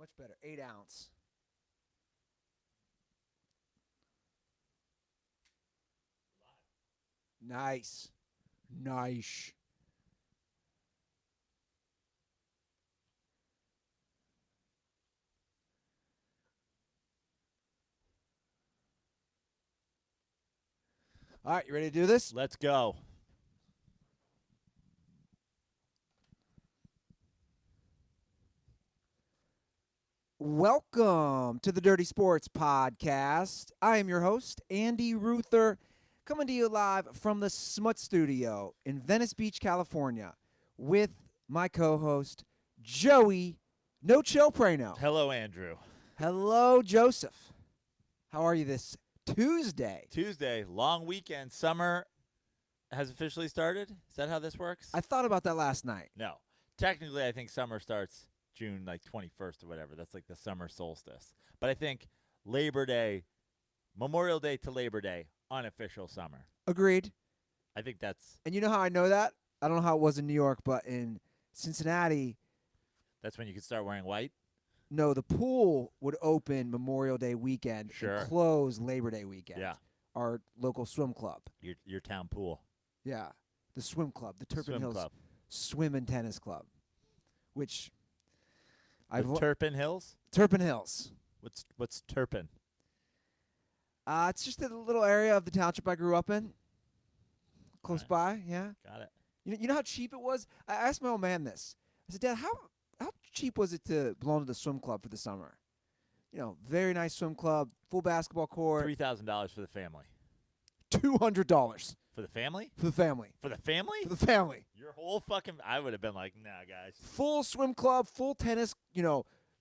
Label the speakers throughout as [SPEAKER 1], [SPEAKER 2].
[SPEAKER 1] Much better. 8 ounce. Nice. Nice. All right, you ready to do this?
[SPEAKER 2] Let's go.
[SPEAKER 1] Welcome to the Dirty Sports Podcast. I am your host, Andy Ruther, coming to you live from the Smut Studio in Venice Beach, California, with my co-host, Joey No Chill Prano.
[SPEAKER 2] Hello, Andrew.
[SPEAKER 1] Hello, Joseph. How are you this Tuesday?
[SPEAKER 2] Tuesday, long weekend. Summer has officially started. Is that how this works?
[SPEAKER 1] I thought about that last night.
[SPEAKER 2] No. Technically, I think summer starts June 21st or whatever. That's like the summer solstice. But I think Labor Day, Memorial Day to Labor Day, unofficial summer.
[SPEAKER 1] Agreed.
[SPEAKER 2] I think that's
[SPEAKER 1] And you know how I know that? I don't know how it was in New York, but in Cincinnati,
[SPEAKER 2] when you can start wearing white.
[SPEAKER 1] no, the pool would open Memorial Day weekend
[SPEAKER 2] Sure.
[SPEAKER 1] and close Labor Day weekend.
[SPEAKER 2] Yeah.
[SPEAKER 1] Our local swim club.
[SPEAKER 2] Your town pool.
[SPEAKER 1] Yeah. The swim club, the Turpin
[SPEAKER 2] Swim
[SPEAKER 1] Hills
[SPEAKER 2] club.
[SPEAKER 1] Swim and Tennis Club, which
[SPEAKER 2] The Turpin Hills?
[SPEAKER 1] Turpin Hills.
[SPEAKER 2] What's Turpin?
[SPEAKER 1] It's just a little area of the township I grew up in, close
[SPEAKER 2] Right.
[SPEAKER 1] by. Yeah.
[SPEAKER 2] Got it.
[SPEAKER 1] You know how cheap it was? I asked my old man this. I said, Dad, how cheap was it to belong to the swim club for the summer? You know, very nice swim club, full basketball court,
[SPEAKER 2] $3,000 for the family.
[SPEAKER 1] $200
[SPEAKER 2] For the family?
[SPEAKER 1] for the family.
[SPEAKER 2] For the family?
[SPEAKER 1] For the family.
[SPEAKER 2] Your whole fucking. I would have been like, nah, guys.
[SPEAKER 1] Full swim club, full tennis,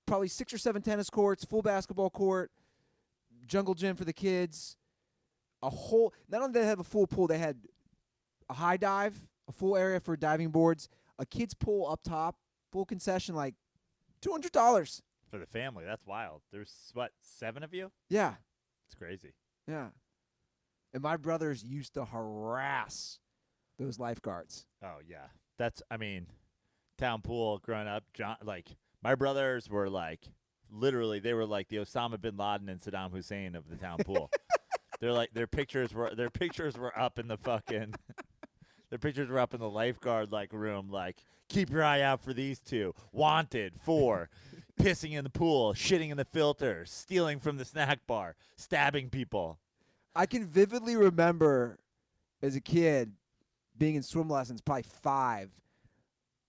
[SPEAKER 1] probably 6 or 7 tennis courts, full basketball court, jungle gym for the kids. Not only did they have a full pool, they had a high dive, a full area for diving boards, a kids pool up top, full concession, like $200.
[SPEAKER 2] For the family, that's wild. There's, 7 of you?
[SPEAKER 1] Yeah,
[SPEAKER 2] It's crazy.
[SPEAKER 1] yeah. And my brothers used to harass those lifeguards.
[SPEAKER 2] Oh, yeah. Town pool growing up, my brothers were literally, they were like the Osama bin Laden and Saddam Hussein of the town pool. They're like, their pictures were up in the fucking, their pictures were up in the lifeguard, room, keep your eye out for these two. Wanted for pissing in the pool, shitting in the filter, stealing from the snack bar, stabbing people.
[SPEAKER 1] I can vividly remember as a kid being in swim lessons, probably 5.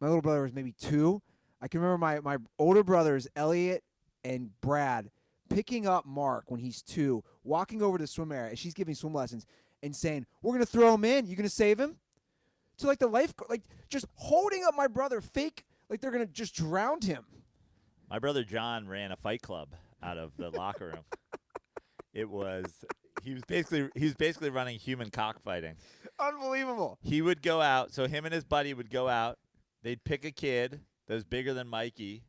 [SPEAKER 1] My little brother was maybe 2. I can remember my older brothers, Elliot and Brad, picking up Mark when he's 2, walking over to the swim area as she's giving swim lessons and saying, "We're going to throw him in. You going to save him?" So the lifeguard, just holding up my brother, fake, like they're going to just drown him.
[SPEAKER 2] My brother John ran a fight club out of the locker room. He was basically running human cockfighting.
[SPEAKER 1] Unbelievable.
[SPEAKER 2] He would go out, so him and his buddy would go out. They'd pick a kid that was bigger than Mikey,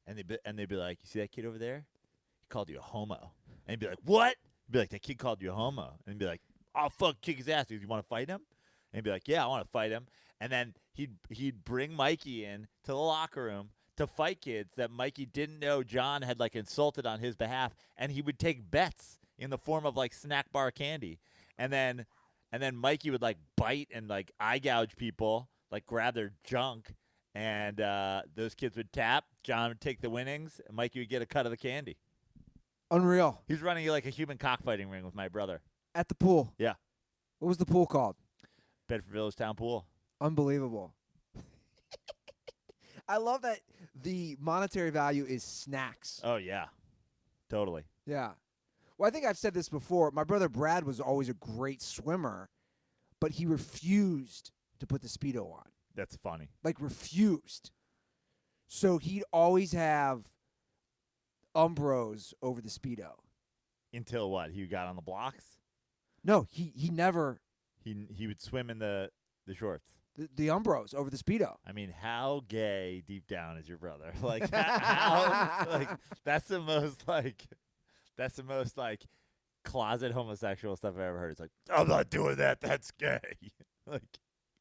[SPEAKER 2] and they'd be like, "You see that kid over there? He called you a homo." And he'd be like, "What?" He'd be like, "That kid called you a homo." And he'd be like, "I'll fuck kick his ass. Do you want to fight him?" And he'd be like, "Yeah, I want to fight him." And then he'd bring Mikey in to the locker room to fight kids that Mikey didn't know John had insulted on his behalf, and he would take bets in the form of snack bar candy. And then Mikey would bite and eye gouge people, grab their junk, and those kids would tap. John would take the winnings, and Mikey would get a cut of the candy.
[SPEAKER 1] Unreal.
[SPEAKER 2] He was running a human cockfighting ring with my brother.
[SPEAKER 1] At the pool.
[SPEAKER 2] Yeah.
[SPEAKER 1] What was the pool called?
[SPEAKER 2] Bedford Village Town Pool.
[SPEAKER 1] Unbelievable. I love that the monetary value is snacks.
[SPEAKER 2] Oh, yeah. Totally.
[SPEAKER 1] Yeah. Well, I think I've said this before. My brother Brad was always a great swimmer, but he refused to put the Speedo on.
[SPEAKER 2] That's funny.
[SPEAKER 1] Refused. So he'd always have Umbros over the Speedo.
[SPEAKER 2] Until what? He got on the blocks?
[SPEAKER 1] No, he never.
[SPEAKER 2] He would swim in the shorts.
[SPEAKER 1] The Umbros over the Speedo.
[SPEAKER 2] I mean, how gay deep down is your brother? How that's the most closet homosexual stuff I've ever heard. It's I'm not doing that. That's gay.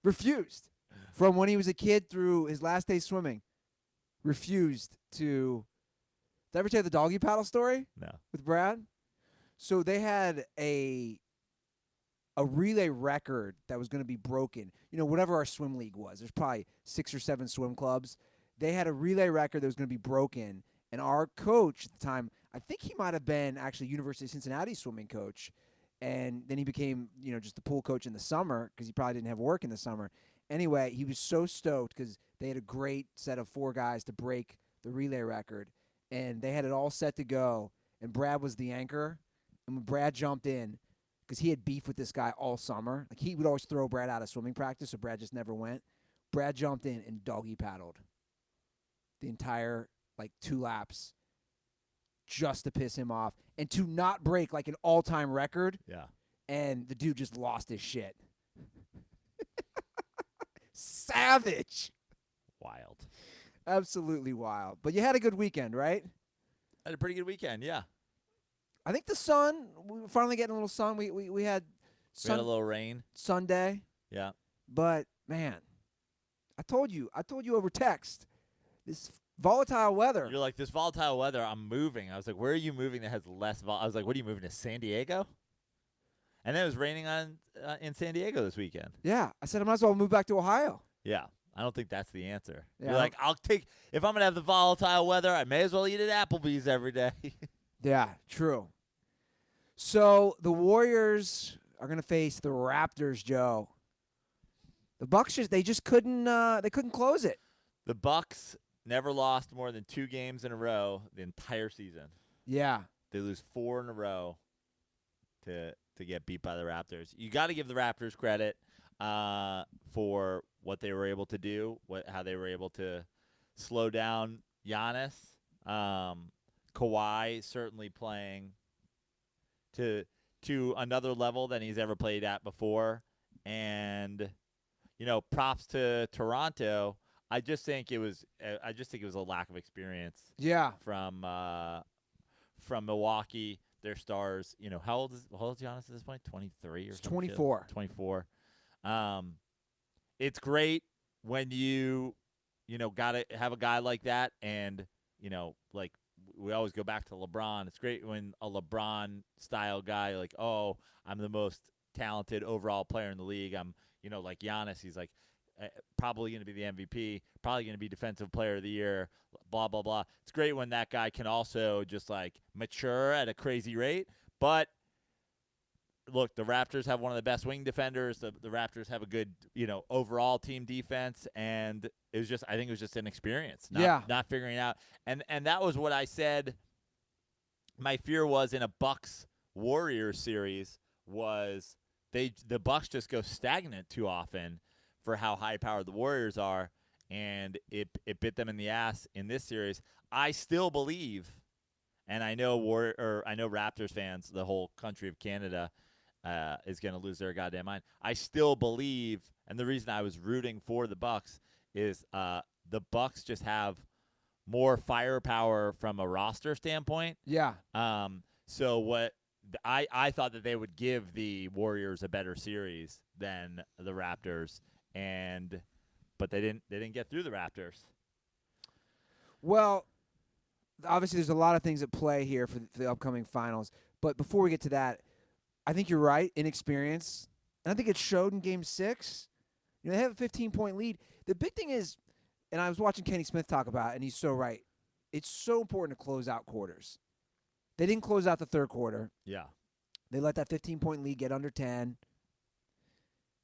[SPEAKER 1] Refused. From when he was a kid through his last day swimming. Refused to Did I ever tell you the doggy paddle story
[SPEAKER 2] No.
[SPEAKER 1] with Brad? So they had a relay record that was going to be broken. You know, whatever our swim league was. There's probably 6 or 7 swim clubs. They had a relay record that was going to be broken, and our coach at the time, I think he might have been actually University of Cincinnati swimming coach, and then he became, just the pool coach in the summer because he probably didn't have work in the summer. Anyway, he was so stoked because they had a great set of 4 guys to break the relay record, and they had it all set to go, and Brad was the anchor, and when Brad jumped in, because he had beef with this guy all summer, like he would always throw Brad out of swimming practice, so Brad just never went. Brad jumped in and doggy paddled the entire 2 laps just to piss him off and to not break like an all-time record.
[SPEAKER 2] Yeah.
[SPEAKER 1] And the dude just lost his shit. Savage.
[SPEAKER 2] Wild.
[SPEAKER 1] Absolutely wild. But you had a good weekend, right?
[SPEAKER 2] I had a pretty good weekend, yeah.
[SPEAKER 1] I think the sun, we were finally getting a little sun. We had
[SPEAKER 2] We had a little rain.
[SPEAKER 1] Sunday.
[SPEAKER 2] Yeah.
[SPEAKER 1] But, man, I told you over text, this volatile weather.
[SPEAKER 2] You're like, this volatile weather, I'm moving. I was like, where are you moving that has less I was like, what are you moving to, San Diego? And then it was raining in San Diego this weekend.
[SPEAKER 1] Yeah. I said I might as well move back to Ohio.
[SPEAKER 2] Yeah. I don't think that's the answer.
[SPEAKER 1] Yeah.
[SPEAKER 2] You're like, if I'm going to have the volatile weather, I may as well eat at Applebee's every day.
[SPEAKER 1] Yeah, true. So the Warriors are going to face the Raptors, Joe. The Bucks they just couldn't close it.
[SPEAKER 2] The Bucks never lost more than 2 games in a row the entire season.
[SPEAKER 1] Yeah.
[SPEAKER 2] They lose 4 in a row to get beat by the Raptors. You got to give the Raptors credit for what they were able to do, how they were able to slow down Giannis. Kawhi certainly playing to another level than he's ever played at before. And, props to Toronto. I just think it was a lack of experience.
[SPEAKER 1] Yeah.
[SPEAKER 2] From Milwaukee, their stars. How old is Giannis at this point? 23 or something?
[SPEAKER 1] 24.
[SPEAKER 2] 24. It's great when you gotta have a guy like that, and like we always go back to LeBron. It's great when a LeBron style guy like, oh, I'm the most talented overall player in the league. I'm like Giannis. He's like probably going to be the MVP, probably going to be defensive player of the year, blah, blah, blah. It's great when that guy can also just like mature at a crazy rate. But look, the Raptors have one of the best wing defenders. The Raptors have a good, overall team defense, and I think it was just inexperience. Not figuring it out. And that was what I said. My fear was in a Bucks Warriors series was the Bucks just go stagnant too often for how high-powered the Warriors are, and it bit them in the ass in this series. I still believe, and I know Raptors fans, the whole country of Canada, is going to lose their goddamn mind. I still believe, and the reason I was rooting for the Bucks is the Bucks just have more firepower from a roster standpoint.
[SPEAKER 1] Yeah.
[SPEAKER 2] So what I thought that they would give the Warriors a better series than the Raptors, but they didn't get through the Raptors.
[SPEAKER 1] Well, obviously there's a lot of things at play here for the upcoming finals. But before we get to that, I think you're right, inexperience. And I think it showed in Game 6. They have a 15-point lead. The big thing is, and I was watching Kenny Smith talk about it, and he's so right, it's so important to close out quarters. They didn't close out the third quarter.
[SPEAKER 2] Yeah.
[SPEAKER 1] They let that 15-point lead get under 10.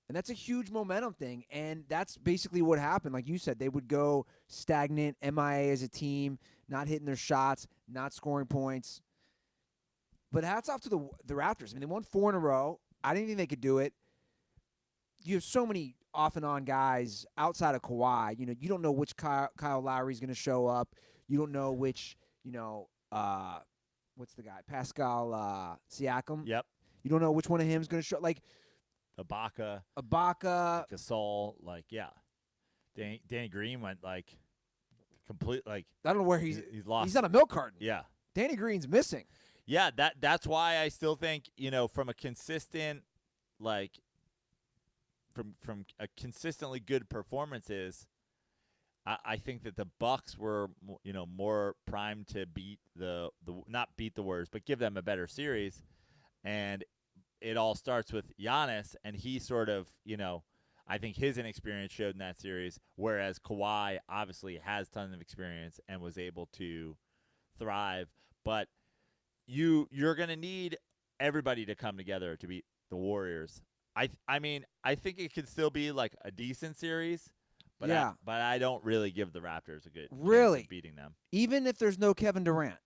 [SPEAKER 1] And that's a huge momentum thing, and that's basically what happened. Like you said, they would go stagnant, MIA as a team, not hitting their shots, not scoring points. But hats off to the Raptors. I mean, they won 4 in a row. I didn't think they could do it. You have so many off-and-on guys outside of Kawhi. You don't know which Kyle Lowry is going to show up. You don't know which, what's the guy? Pascal Siakam.
[SPEAKER 2] Yep.
[SPEAKER 1] You don't know which one of him is going to show. Like
[SPEAKER 2] Ibaka.
[SPEAKER 1] Gasol.
[SPEAKER 2] Like, yeah. Danny Green went, like, complete, like.
[SPEAKER 1] I don't know where he's
[SPEAKER 2] lost.
[SPEAKER 1] He's on a milk carton.
[SPEAKER 2] Yeah.
[SPEAKER 1] Danny Green's missing.
[SPEAKER 2] Yeah, that's why I still think, from a consistent, like, from a consistently good performances, I think that the Bucks were, more primed to beat the not beat the Warriors, but give them a better series. And it all starts with Giannis, and he sort of, I think his inexperience showed in that series, whereas Kawhi obviously has tons of experience and was able to thrive. But you're going to need everybody to come together to beat the Warriors. I mean, I think it could still be like a decent series, but
[SPEAKER 1] Yeah.
[SPEAKER 2] but I don't really give the Raptors a good chance
[SPEAKER 1] Really?
[SPEAKER 2] of beating them.
[SPEAKER 1] Even if there's no Kevin Durant.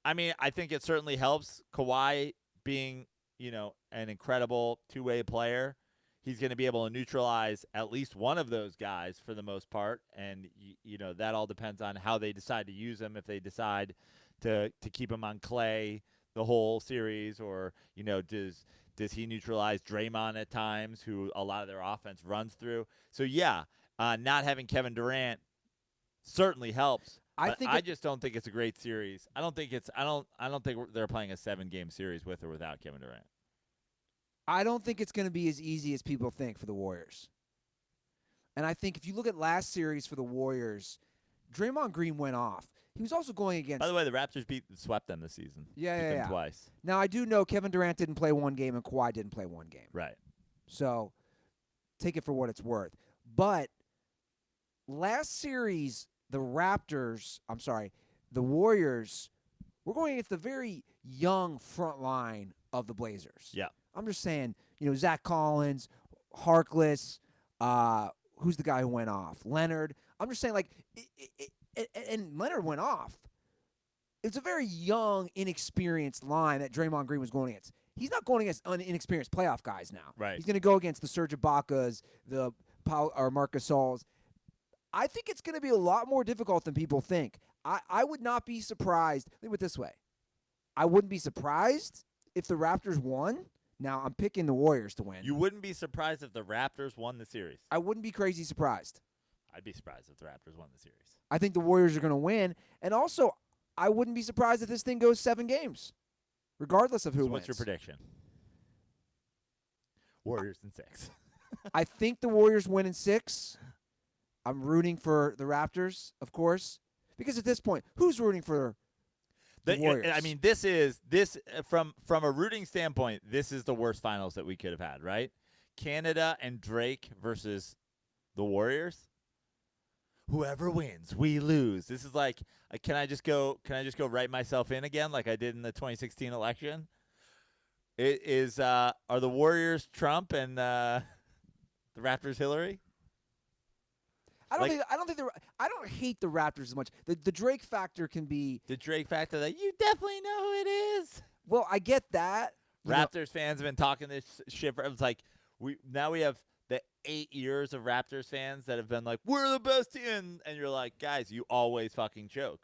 [SPEAKER 2] I mean, I think it certainly helps Kawhi being, an incredible two-way player. He's going to be able to neutralize at least one of those guys for the most part, and that all depends on how they decide to use him. If they decide to keep him on Klay the whole series, or does he neutralize Draymond at times, who a lot of their offense runs through? So yeah, not having Kevin Durant certainly helps. I just don't think it's a great series. I don't think they're playing a 7-game series with or without Kevin Durant.
[SPEAKER 1] I don't think it's going to be as easy as people think for the Warriors. And I think if you look at last series for the Warriors, Draymond Green went off. He was also going against.
[SPEAKER 2] By the way, the Raptors swept them this season. Beat them twice.
[SPEAKER 1] Now I do know Kevin Durant didn't play one game and Kawhi didn't play one game.
[SPEAKER 2] Right.
[SPEAKER 1] So take it for what it's worth. But last series, the Warriors were going against the very young front line of the Blazers.
[SPEAKER 2] Yeah.
[SPEAKER 1] I'm just saying, Zach Collins, Harkless, who's the guy who went off? Leonard. I'm just saying, like, and Leonard went off. It's a very young, inexperienced line that Draymond Green was going against. He's not going against inexperienced playoff guys now.
[SPEAKER 2] Right.
[SPEAKER 1] He's going to go against the Serge Ibaka's, the Marc Gasol's. I think it's going to be a lot more difficult than people think. I would not be surprised. Think of it this way. I wouldn't be surprised if the Raptors won. Now, I'm picking the Warriors to win.
[SPEAKER 2] You wouldn't be surprised if the Raptors won the series.
[SPEAKER 1] I wouldn't be crazy surprised.
[SPEAKER 2] I'd be surprised if the Raptors won the series.
[SPEAKER 1] I think the Warriors are going to win. And also, I wouldn't be surprised if this thing goes 7 games, regardless of who wins.
[SPEAKER 2] What's your prediction? Warriors in 6.
[SPEAKER 1] I think the Warriors win in 6. I'm rooting for the Raptors, of course, because at this point, who's rooting for the Warriors?
[SPEAKER 2] I mean, this from a rooting standpoint, this is the worst finals that we could have had, right? Canada and Drake versus the Warriors. Whoever wins, we lose. This is like, can I just go write myself in again like I did in the 2016 election? Are the Warriors Trump and the Raptors Hillary?
[SPEAKER 1] I don't hate the Raptors as much. The Drake factor can be
[SPEAKER 2] the Drake factor that you definitely know who it is.
[SPEAKER 1] Well, I get that.
[SPEAKER 2] Raptors fans have been talking this shit for. It's like we have the 8 years of Raptors fans that have been like, we're the best team, and you're like, guys, you always fucking choke.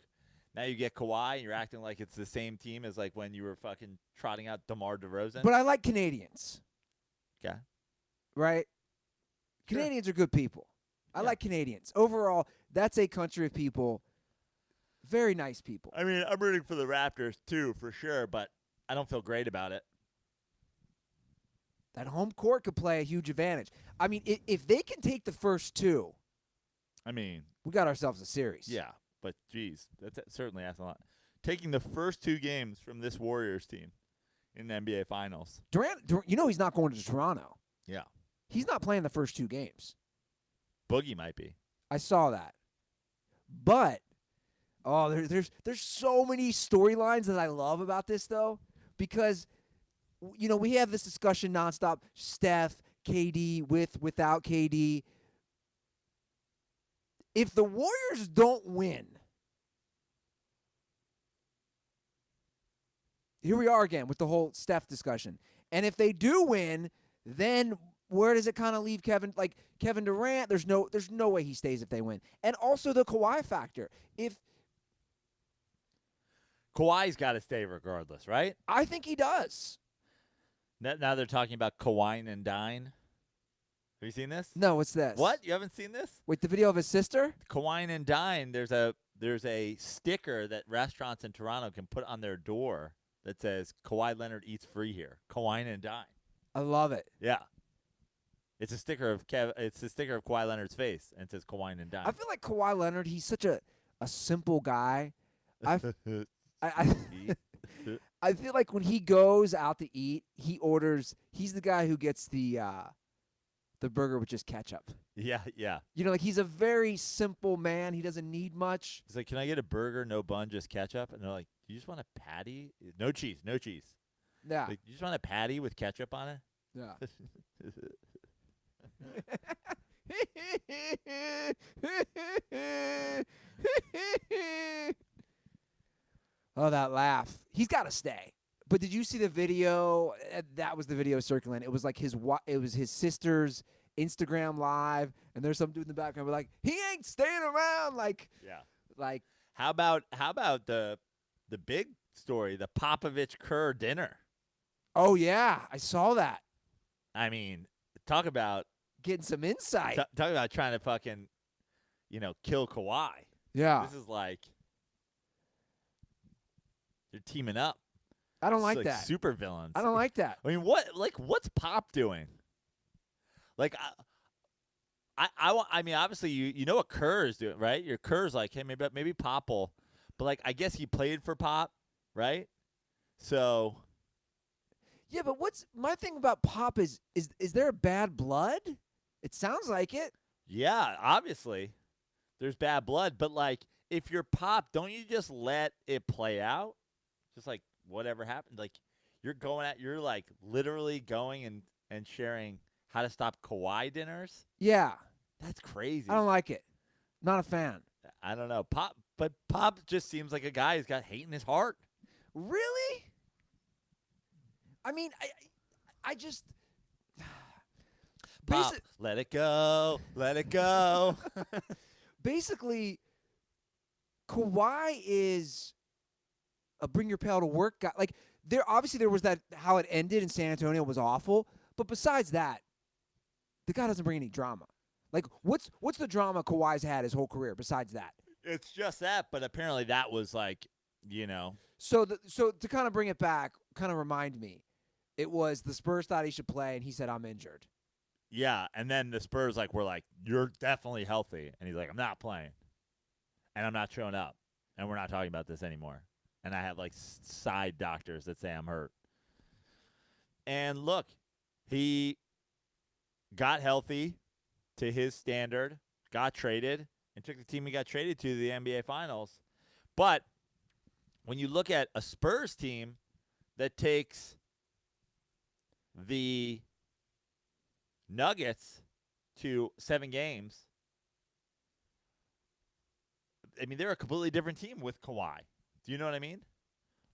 [SPEAKER 2] Now you get Kawhi, and you're acting like it's the same team as like when you were fucking trotting out DeMar DeRozan.
[SPEAKER 1] But I like Canadians.
[SPEAKER 2] Okay.
[SPEAKER 1] Right?
[SPEAKER 2] Sure.
[SPEAKER 1] Canadians are good people. I like Canadians. Overall, that's a country of people, very nice people.
[SPEAKER 2] I mean, I'm rooting for the Raptors too, for sure, but I don't feel great about it.
[SPEAKER 1] That home court could play a huge advantage. I mean, if they can take the first 2,
[SPEAKER 2] I mean,
[SPEAKER 1] we got ourselves a series.
[SPEAKER 2] Yeah, but geez, that's certainly asking a lot. Taking the first 2 games from this Warriors team in the NBA Finals.
[SPEAKER 1] Durant, he's not going to Toronto.
[SPEAKER 2] Yeah.
[SPEAKER 1] He's not playing the first 2 games.
[SPEAKER 2] Boogie might be.
[SPEAKER 1] I saw that. But there's so many storylines that I love about this though, because we have this discussion nonstop. Steph, KD without KD. If the Warriors don't win, here we are again with the whole Steph discussion. And if they do win, then where does it kind of leave Kevin? Like Kevin Durant, there's no way he stays if they win. And also the Kawhi factor. If
[SPEAKER 2] Kawhi's got to stay regardless, right?
[SPEAKER 1] I think he does.
[SPEAKER 2] Now they're talking about Kawhi and Dine. Have you seen this?
[SPEAKER 1] No, what's this?
[SPEAKER 2] What? You haven't seen this?
[SPEAKER 1] Wait, the video of his sister?
[SPEAKER 2] Kawhi and Dine. There's a sticker that restaurants in Toronto can put on their door that says Kawhi Leonard eats free here. Kawhi and Dine.
[SPEAKER 1] I love it.
[SPEAKER 2] Yeah. It's a sticker of It's a sticker of Kawhi Leonard's face, and it says Kawhi and dime.
[SPEAKER 1] I feel like Kawhi Leonard, he's such a simple guy. I I I feel like when he goes out to eat, he's the guy who gets the burger with just ketchup.
[SPEAKER 2] Yeah.
[SPEAKER 1] You know, like he's a very simple man. He doesn't need much.
[SPEAKER 2] He's like, "Can I get a burger, no bun, just ketchup?" And they're like, "You just want a patty, no cheese."
[SPEAKER 1] Yeah.
[SPEAKER 2] Like, you just want a patty with ketchup on it?
[SPEAKER 1] Yeah. Oh, that laugh. He's got to stay. But did you see the video? That was the video circling. It was like it was his sister's Instagram live, and there's some dude in the background like, he ain't staying around. Like,
[SPEAKER 2] How about the big story, the Popovich Kerr dinner?
[SPEAKER 1] Oh yeah, I saw that.
[SPEAKER 2] I mean, talk about
[SPEAKER 1] Getting some insight.
[SPEAKER 2] talk about trying to fucking, kill Kawhi.
[SPEAKER 1] Yeah.
[SPEAKER 2] This is like they're teaming up.
[SPEAKER 1] I don't
[SPEAKER 2] It's
[SPEAKER 1] like that.
[SPEAKER 2] Super villains.
[SPEAKER 1] I don't like that.
[SPEAKER 2] I mean, what's Pop doing? Like, I mean, obviously you know what Kerr is doing, right? Your Kerr's like, hey, maybe Pop will, but like, I guess he played for Pop, right? So.
[SPEAKER 1] Yeah, but what's my thing about Pop is there a bad blood? It sounds like it.
[SPEAKER 2] Yeah, obviously, there's bad blood, but like, if you're Pop, don't you just let it play out? Just like whatever happened, like you're like literally going and sharing how to stop Kawhi dinners.
[SPEAKER 1] Yeah,
[SPEAKER 2] That's crazy.
[SPEAKER 1] I don't like it. Not a fan.
[SPEAKER 2] I don't know, but Pop just seems like a guy who's got hate in his heart.
[SPEAKER 1] Really? I mean, I just
[SPEAKER 2] Pop, let it go, let it go.
[SPEAKER 1] basically, Kawhi is a bring your pail to work guy. Like there was that how it ended in San Antonio was awful, but besides that, the guy doesn't bring any drama. Like what's the drama Kawhi's had his whole career besides that?
[SPEAKER 2] It's just that, but apparently that was like,
[SPEAKER 1] So to kind of bring it back, kind of remind me, it was the Spurs thought he should play, and he said, "I'm injured."
[SPEAKER 2] Yeah, and then the Spurs were like, "You're definitely healthy," and he's like, "I'm not playing, and I'm not showing up, and we're not talking about this anymore." And I have like side doctors that say I'm hurt. And look, he got healthy to his standard, got traded, and took the team he got traded to the NBA Finals. But when you look at a Spurs team that takes the Nuggets to 7 games, I mean, they're a completely different team with Kawhi. Do you know what I mean?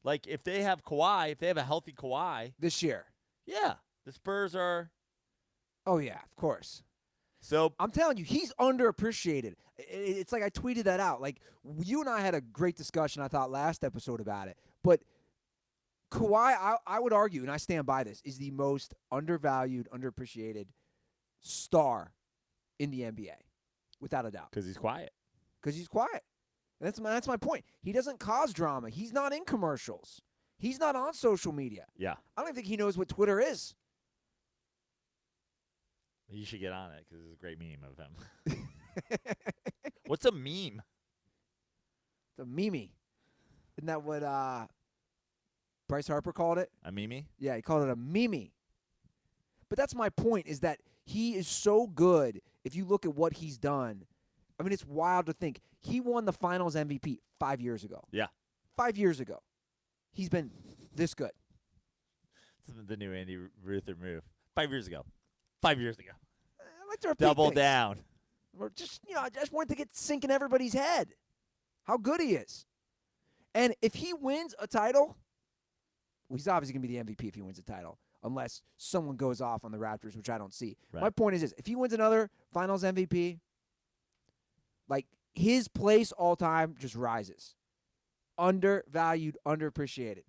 [SPEAKER 2] Like, if they have a healthy Kawhi
[SPEAKER 1] This year.
[SPEAKER 2] yeah, the Spurs are.
[SPEAKER 1] Oh yeah, of course.
[SPEAKER 2] So
[SPEAKER 1] I'm telling you, he's underappreciated. It's like I tweeted that out. Like you and I had a great discussion, I thought, last episode about it. But Kawhi, I would argue, and I stand by this, is the most undervalued, underappreciated star in the NBA, without a doubt.
[SPEAKER 2] because he's quiet.
[SPEAKER 1] Because he's quiet. And that's my point. He doesn't cause drama. He's not in commercials. He's not on social media.
[SPEAKER 2] Yeah.
[SPEAKER 1] I don't think he knows what Twitter is.
[SPEAKER 2] You should get on it because it's a great meme of him. What's a meme?
[SPEAKER 1] The Mimi. Isn't that what Bryce Harper called it?
[SPEAKER 2] A meme?
[SPEAKER 1] Yeah, he called it a Mimi. But that's my point, is that he is so good. If you look at what he's done, I mean, it's wild to think. He won the Finals MVP 5 years ago.
[SPEAKER 2] Yeah.
[SPEAKER 1] 5 years ago. He's been this good.
[SPEAKER 2] It's the new Andy Ruther move. 5 years ago. 5 years ago.
[SPEAKER 1] I like to repeat
[SPEAKER 2] Double
[SPEAKER 1] things.
[SPEAKER 2] down.
[SPEAKER 1] Or just, I just want it to sink in everybody's head how good he is. And if he wins a title, well, he's obviously going to be the MVP if he wins a title, unless someone goes off on the Raptors, which I don't see.
[SPEAKER 2] Right.
[SPEAKER 1] My point is this. If he wins another Finals MVP, like, his place all time just rises. Undervalued, underappreciated.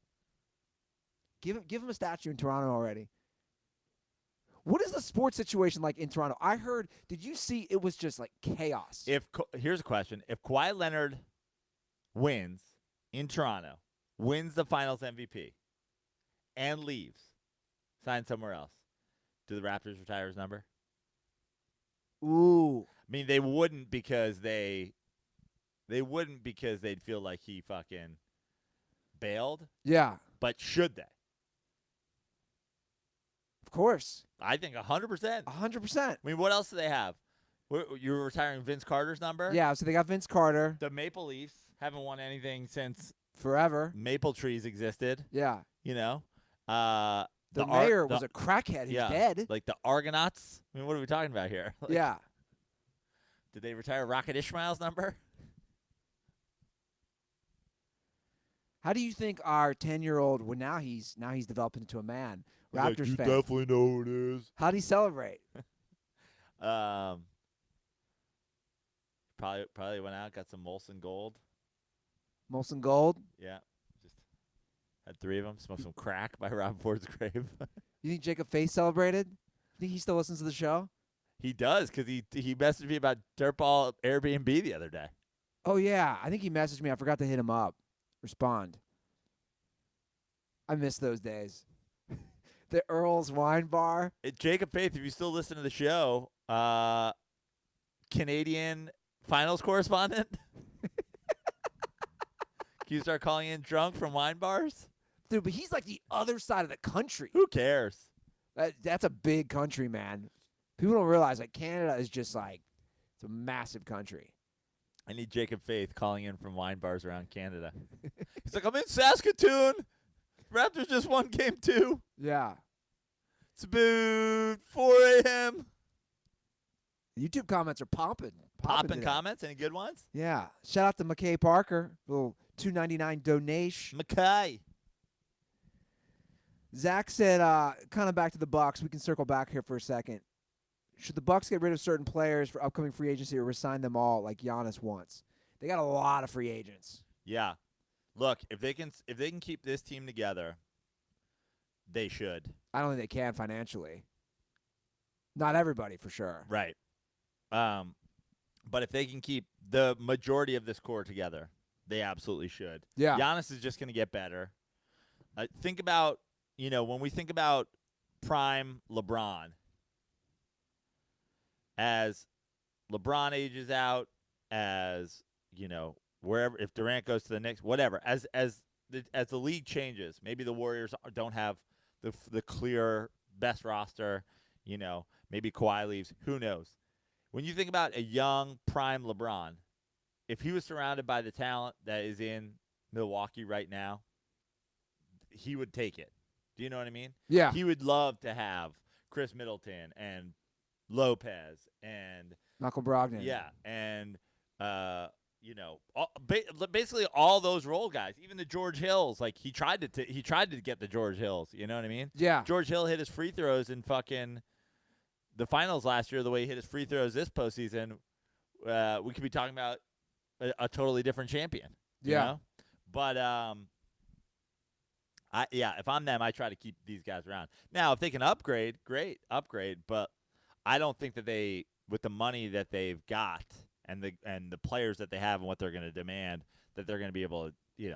[SPEAKER 1] Give him a statue in Toronto already. What is the sports situation like in Toronto? I heard, did you see it was just like chaos?
[SPEAKER 2] Here's a question. If Kawhi Leonard wins in Toronto, wins the Finals MVP, and leaves, signs somewhere else, do the Raptors retire his number?
[SPEAKER 1] Ooh.
[SPEAKER 2] I mean, they wouldn't because they'd feel like he fucking bailed.
[SPEAKER 1] Yeah.
[SPEAKER 2] But should they?
[SPEAKER 1] Of course.
[SPEAKER 2] I think 100%.
[SPEAKER 1] 100%.
[SPEAKER 2] I mean, what else do they have? You're retiring Vince Carter's number?
[SPEAKER 1] Yeah, so they got Vince Carter.
[SPEAKER 2] The Maple Leafs haven't won anything since
[SPEAKER 1] Forever.
[SPEAKER 2] maple trees existed.
[SPEAKER 1] Yeah.
[SPEAKER 2] You know?
[SPEAKER 1] The mayor was a crackhead. He's dead.
[SPEAKER 2] Like the Argonauts. I mean, what are we talking about here? Like,
[SPEAKER 1] yeah.
[SPEAKER 2] Did they retire Rocket Ishmael's number?
[SPEAKER 1] How do you think our 10-year-old, well, now he's developing into a man, Raptors
[SPEAKER 2] you
[SPEAKER 1] fan.
[SPEAKER 2] definitely know who it is.
[SPEAKER 1] How'd he celebrate?
[SPEAKER 2] Probably went out, got some Molson Gold.
[SPEAKER 1] Molson Gold?
[SPEAKER 2] Yeah. Just had 3 of them. Smoked some crack by Rob Ford's grave.
[SPEAKER 1] You think Jacob Faith celebrated? You think he still listens to the show?
[SPEAKER 2] He does, because he messaged me about DirtBall Airbnb the other day.
[SPEAKER 1] Oh, yeah. I think he messaged me. I forgot to hit him up. Respond. I miss those days. The Earl's Wine Bar.
[SPEAKER 2] Jacob Faith, if you still listen to the show, Canadian finals correspondent. Can you start calling in drunk from wine bars?
[SPEAKER 1] Dude, but he's like the other side of the country.
[SPEAKER 2] Who cares?
[SPEAKER 1] That's a big country, man. People don't realize like Canada is just like, it's a massive country.
[SPEAKER 2] I need Jacob Faith calling in from wine bars around Canada. He's like, I'm in Saskatoon. Raptors just won game 2.
[SPEAKER 1] Yeah.
[SPEAKER 2] It's about 4 a.m.
[SPEAKER 1] YouTube comments are popping.
[SPEAKER 2] Popping comments? Any good ones?
[SPEAKER 1] Yeah. Shout out to McKay Parker. Little $2.99 donation.
[SPEAKER 2] McKay.
[SPEAKER 1] Zach said, kind of back to the Bucks. We can circle back here for a second. Should the Bucks get rid of certain players for upcoming free agency or resign them all like Giannis wants? They got a lot of free agents.
[SPEAKER 2] Yeah. Look, if they can keep this team together, they should.
[SPEAKER 1] I don't think they can financially. Not everybody, for sure.
[SPEAKER 2] Right. But if they can keep the majority of this core together, they absolutely should.
[SPEAKER 1] Yeah.
[SPEAKER 2] Giannis is just going to get better. Think about, when we think about prime LeBron, as LeBron ages out, as, wherever, if Durant goes to the Knicks, whatever, as the league changes, maybe the Warriors don't have the clear best roster, maybe Kawhi leaves, who knows? When you think about a young prime LeBron, if he was surrounded by the talent that is in Milwaukee right now, he would take it. Do you know what I mean?
[SPEAKER 1] Yeah.
[SPEAKER 2] He would love to have Chris Middleton and Lopez and
[SPEAKER 1] Malcolm Brogdon.
[SPEAKER 2] Yeah, and basically all those role guys, even the George Hills. Like he tried to get the George Hills. You know what I mean?
[SPEAKER 1] Yeah.
[SPEAKER 2] George Hill hit his free throws in fucking the finals last year. The way he hit his free throws this postseason, we could be talking about a totally different champion. You know? But if I'm them, I try to keep these guys around. Now, if they can upgrade, great, upgrade. But I don't think that they, with the money that they've got and the players that they have and what they're going to demand, that they're going to be able to,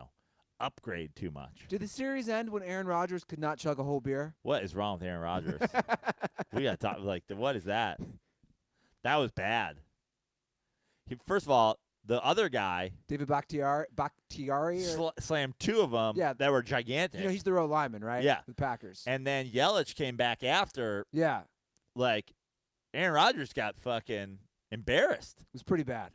[SPEAKER 2] upgrade too much.
[SPEAKER 1] Did the series end when Aaron Rodgers could not chug a whole beer?
[SPEAKER 2] What is wrong with Aaron Rodgers? We got to talk. What is that? That was bad. First of all, the other guy,
[SPEAKER 1] David Bakhtiari
[SPEAKER 2] slammed 2 of them that were gigantic.
[SPEAKER 1] He's the road lineman, right?
[SPEAKER 2] Yeah.
[SPEAKER 1] The Packers.
[SPEAKER 2] And then Yelich came back after.
[SPEAKER 1] Yeah.
[SPEAKER 2] Aaron Rodgers got fucking embarrassed.
[SPEAKER 1] It was pretty bad.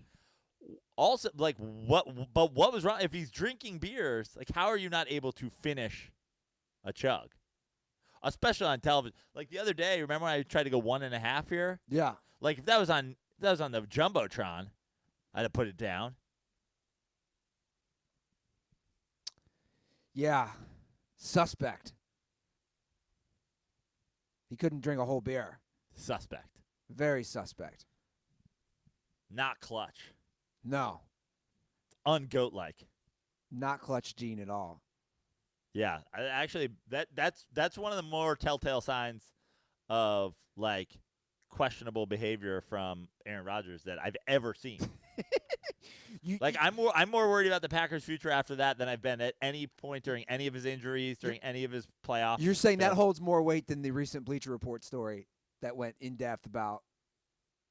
[SPEAKER 2] Also, what was wrong? If he's drinking beers, how are you not able to finish a chug? Especially on television. Like the other day, remember when I tried to go 1.5 here?
[SPEAKER 1] Yeah.
[SPEAKER 2] If that was on the Jumbotron, I'd have put it down.
[SPEAKER 1] Yeah. Suspect. He couldn't drink a whole beer.
[SPEAKER 2] Suspect.
[SPEAKER 1] Very suspect.
[SPEAKER 2] Not clutch.
[SPEAKER 1] No.
[SPEAKER 2] Un-goat-like.
[SPEAKER 1] Not clutch gene at all.
[SPEAKER 2] Yeah. Actually, that's one of the more telltale signs of, questionable behavior from Aaron Rodgers that I've ever seen. I'm more worried about the Packers' future after that than I've been at any point during any of his injuries, during any of his playoffs.
[SPEAKER 1] You're saying that holds more weight than the recent Bleacher Report story that went in depth about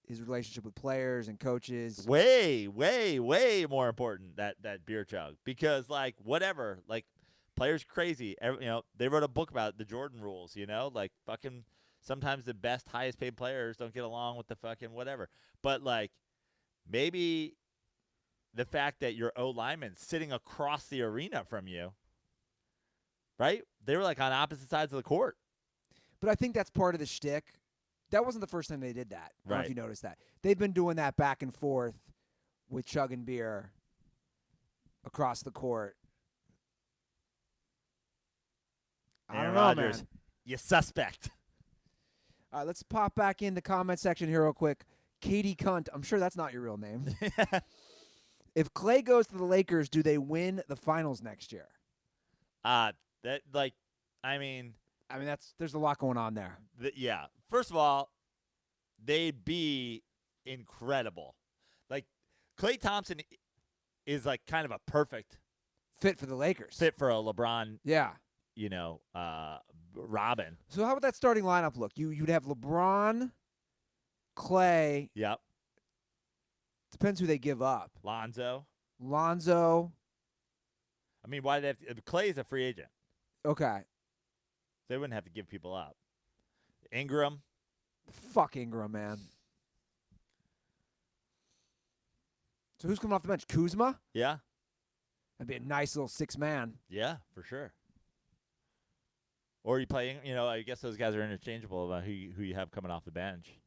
[SPEAKER 1] his relationship with players and coaches.
[SPEAKER 2] Way, way, way more important that beer chug because like whatever, like players crazy. They wrote a book about the Jordan rules. Like fucking sometimes the best, highest paid players don't get along with the fucking whatever. But like maybe the fact that your O lineman's sitting across the arena from you, right? They were like on opposite sides of the court.
[SPEAKER 1] But I think that's part of the shtick. That wasn't the first time they did that. I don't know if you noticed that. They've been doing that back and forth with chugging beer across the court. I don't know,
[SPEAKER 2] Rodgers,
[SPEAKER 1] man.
[SPEAKER 2] you suspect.
[SPEAKER 1] All right, let's pop back in the comment section here real quick. Katie Cunt, I'm sure that's not your real name. If Klay goes to the Lakers, do they win the finals next year? There's a lot going on there.
[SPEAKER 2] Yeah. First of all, they'd be incredible. Like Klay Thompson is like kind of a perfect
[SPEAKER 1] fit for the Lakers.
[SPEAKER 2] Fit for a LeBron.
[SPEAKER 1] Yeah.
[SPEAKER 2] Robin.
[SPEAKER 1] So how would that starting lineup look? You'd have LeBron, Klay.
[SPEAKER 2] Yep.
[SPEAKER 1] Depends who they give up.
[SPEAKER 2] Lonzo.
[SPEAKER 1] I
[SPEAKER 2] mean, why do they have Klay's a free agent.
[SPEAKER 1] Okay.
[SPEAKER 2] They wouldn't have to give people up. Ingram.
[SPEAKER 1] Fuck Ingram, man. So who's coming off the bench? Kuzma?
[SPEAKER 2] Yeah.
[SPEAKER 1] That'd be a nice little 6-man.
[SPEAKER 2] Yeah, for sure. Or you play, I guess those guys are interchangeable about who you have coming off the bench.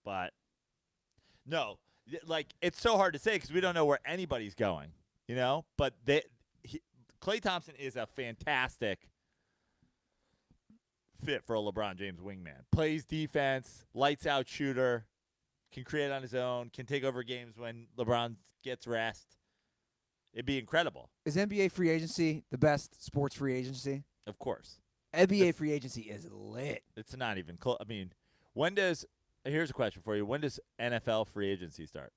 [SPEAKER 2] But no, like it's so hard to say because we don't know where anybody's going, But Klay Thompson is a fantastic fit for a LeBron James wingman. Plays defense, lights out shooter, can create on his own, can take over games when LeBron gets rest. It'd be incredible.
[SPEAKER 1] Is NBA free agency the best sports free agency?
[SPEAKER 2] Of course.
[SPEAKER 1] NBA free agency is lit.
[SPEAKER 2] It's not even close. I mean, here's a question for you. When does NFL free agency start?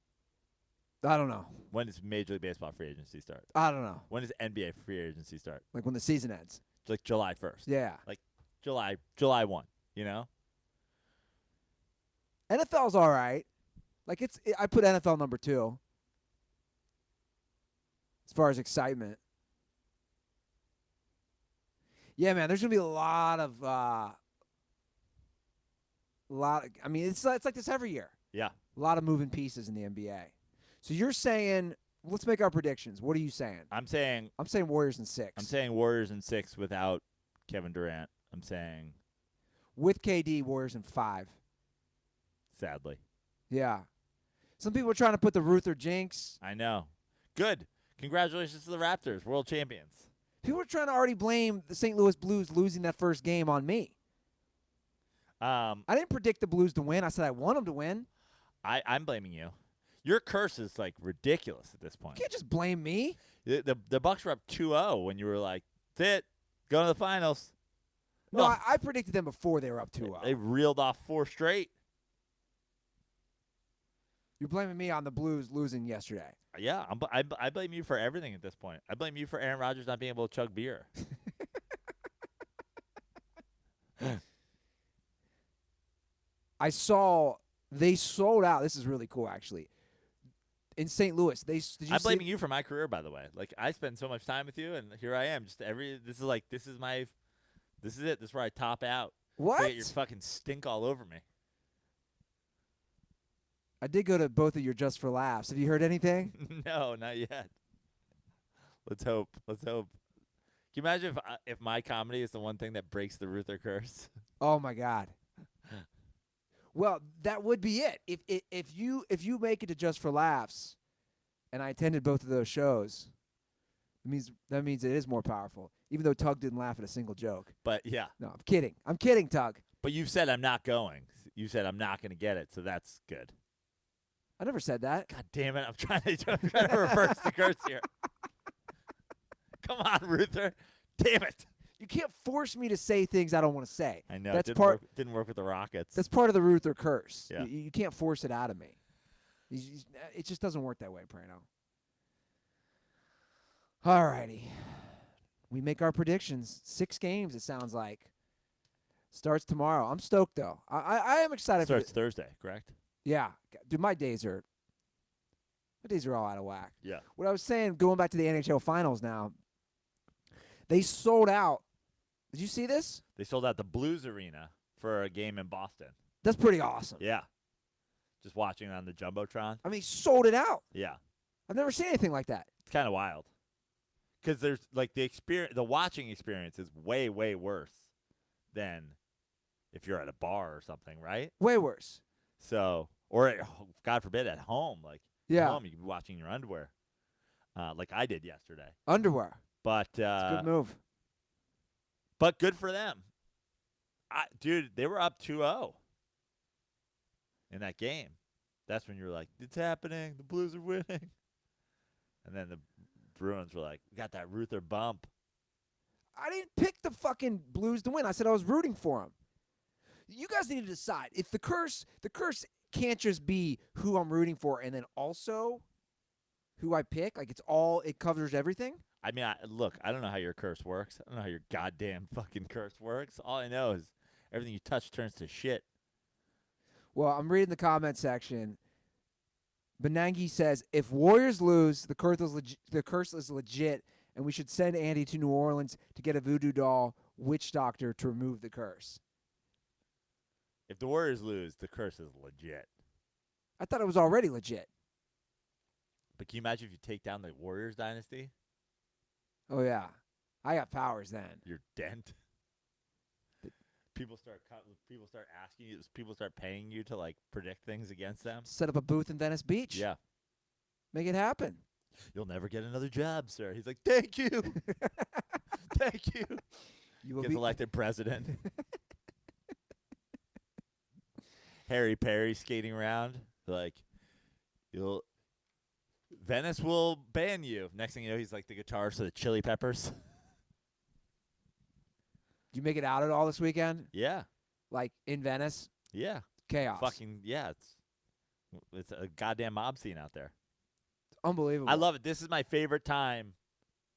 [SPEAKER 1] I don't know.
[SPEAKER 2] When does Major League Baseball free agency start?
[SPEAKER 1] I don't know.
[SPEAKER 2] When does NBA free agency start?
[SPEAKER 1] Like when the season ends.
[SPEAKER 2] It's like July 1st.
[SPEAKER 1] Yeah.
[SPEAKER 2] Like July 1,
[SPEAKER 1] NFL's all right. Like I put NFL number 2 as far as excitement. Yeah, man, there's going to be a lot of it's like this every year.
[SPEAKER 2] Yeah.
[SPEAKER 1] A lot of moving pieces in the NBA. So you're saying, let's make our predictions. What are you saying?
[SPEAKER 2] I'm saying
[SPEAKER 1] Warriors in 6.
[SPEAKER 2] I'm saying Warriors in 6 without Kevin Durant. I'm saying
[SPEAKER 1] with KD, Warriors in 5.
[SPEAKER 2] Sadly.
[SPEAKER 1] Yeah. Some people are trying to put the Ruther jinx.
[SPEAKER 2] I know. Good. Congratulations to the Raptors, world champions.
[SPEAKER 1] People are trying to already blame the St. Louis Blues losing that first game on me. I didn't predict the Blues to win. I said I want them to win.
[SPEAKER 2] I'm blaming you. Your curse is like ridiculous at this point.
[SPEAKER 1] You can't just blame me.
[SPEAKER 2] The Bucks were up 2-0 when you were like, that's it, go to the finals.
[SPEAKER 1] No, I predicted them before they were up 2-0.
[SPEAKER 2] They reeled off 4 straight.
[SPEAKER 1] You're blaming me on the Blues losing yesterday.
[SPEAKER 2] Yeah, I blame you for everything at this point. I blame you for Aaron Rodgers not being able to chug beer.
[SPEAKER 1] I saw they sold out. This is really cool, actually. In St. Louis,
[SPEAKER 2] I'm blaming you for my career, by the way. Like I spend so much time with you, and here I am. This is it. This is where I top out.
[SPEAKER 1] What?
[SPEAKER 2] You get your fucking stink all over me.
[SPEAKER 1] I did go to both of your Just for Laughs. Have you heard anything?
[SPEAKER 2] No, not yet. Let's hope. Can you imagine if my comedy is the one thing that breaks the Ruther curse?
[SPEAKER 1] Oh my God. Well, that would be it. If you make it to Just for Laughs, and I attended both of those shows, that means it is more powerful. Even though Tug didn't laugh at a single joke.
[SPEAKER 2] But yeah.
[SPEAKER 1] No, I'm kidding. I'm kidding, Tug.
[SPEAKER 2] But you've said I'm not going. You said I'm not going to get it, so that's good.
[SPEAKER 1] I never said that.
[SPEAKER 2] God damn it! I'm trying to reverse the curse here. Come on, Ruther. Damn it!
[SPEAKER 1] You can't force me to say things I don't want to say.
[SPEAKER 2] I know.
[SPEAKER 1] That's
[SPEAKER 2] didn't work with the Rockets.
[SPEAKER 1] That's part of the Ruther curse.
[SPEAKER 2] Yeah.
[SPEAKER 1] You can't force it out of me. It just doesn't work that way, Prano. All righty. We make our predictions. 6 games, it sounds like. Starts tomorrow. I'm stoked, though. I am excited.
[SPEAKER 2] Starts Thursday, correct?
[SPEAKER 1] Yeah. Dude, my days are all out of whack.
[SPEAKER 2] Yeah.
[SPEAKER 1] What I was saying, going back to the NHL Finals now, they sold out. Did you see this?
[SPEAKER 2] They sold out the Blues Arena for a game in Boston.
[SPEAKER 1] That's pretty awesome.
[SPEAKER 2] Yeah. Just watching it on the Jumbotron.
[SPEAKER 1] I mean, sold it out.
[SPEAKER 2] Yeah.
[SPEAKER 1] I've never seen anything like that.
[SPEAKER 2] It's kind of wild. Because there's like the watching experience is way, way worse than if you're at a bar or something, right?
[SPEAKER 1] Way worse.
[SPEAKER 2] So, or God forbid, at home, like
[SPEAKER 1] Yeah.
[SPEAKER 2] at home, you can be watching your underwear, like I did yesterday.
[SPEAKER 1] Underwear.
[SPEAKER 2] But
[SPEAKER 1] It's a good move.
[SPEAKER 2] But good for them. Dude, they were up 2-0 in that game. That's when you were like, it's happening. The Blues are winning. And then the Bruins were like, we got that Ruther bump.
[SPEAKER 1] I didn't pick the fucking Blues to win. I said I was rooting for them. You guys need to decide if the curse can't just be who I'm rooting for and then also who I pick. Like it covers everything.
[SPEAKER 2] I mean, look, I don't know how your curse works. I don't know how your goddamn fucking curse works. All I know is everything you touch turns to shit.
[SPEAKER 1] Well, I'm reading the comment section. Benangi says, if Warriors lose, the curse is legit, and we should send Andy to New Orleans to get a voodoo doll witch doctor to remove the curse.
[SPEAKER 2] If the Warriors lose, the curse is legit.
[SPEAKER 1] I thought it was already legit.
[SPEAKER 2] But can you imagine if you take down the Warriors dynasty?
[SPEAKER 1] Oh, yeah. I got powers then.
[SPEAKER 2] You're dent. People start asking you. People start paying you to like predict things against them.
[SPEAKER 1] Set up a booth in Venice Beach.
[SPEAKER 2] Yeah.
[SPEAKER 1] Make it happen.
[SPEAKER 2] You'll never get another job, sir. He's like, thank you. Thank you.
[SPEAKER 1] You will
[SPEAKER 2] Gets
[SPEAKER 1] be
[SPEAKER 2] elected president. Harry Perry skating around. Like, Venice will ban you. Next thing you know, he's like the guitarist of the Chili Peppers.
[SPEAKER 1] Did you make it out at all this weekend?
[SPEAKER 2] Yeah.
[SPEAKER 1] Like in Venice?
[SPEAKER 2] Yeah.
[SPEAKER 1] Chaos.
[SPEAKER 2] Fucking, yeah. It's a goddamn mob scene out there.
[SPEAKER 1] Unbelievable.
[SPEAKER 2] I love it. This is my favorite time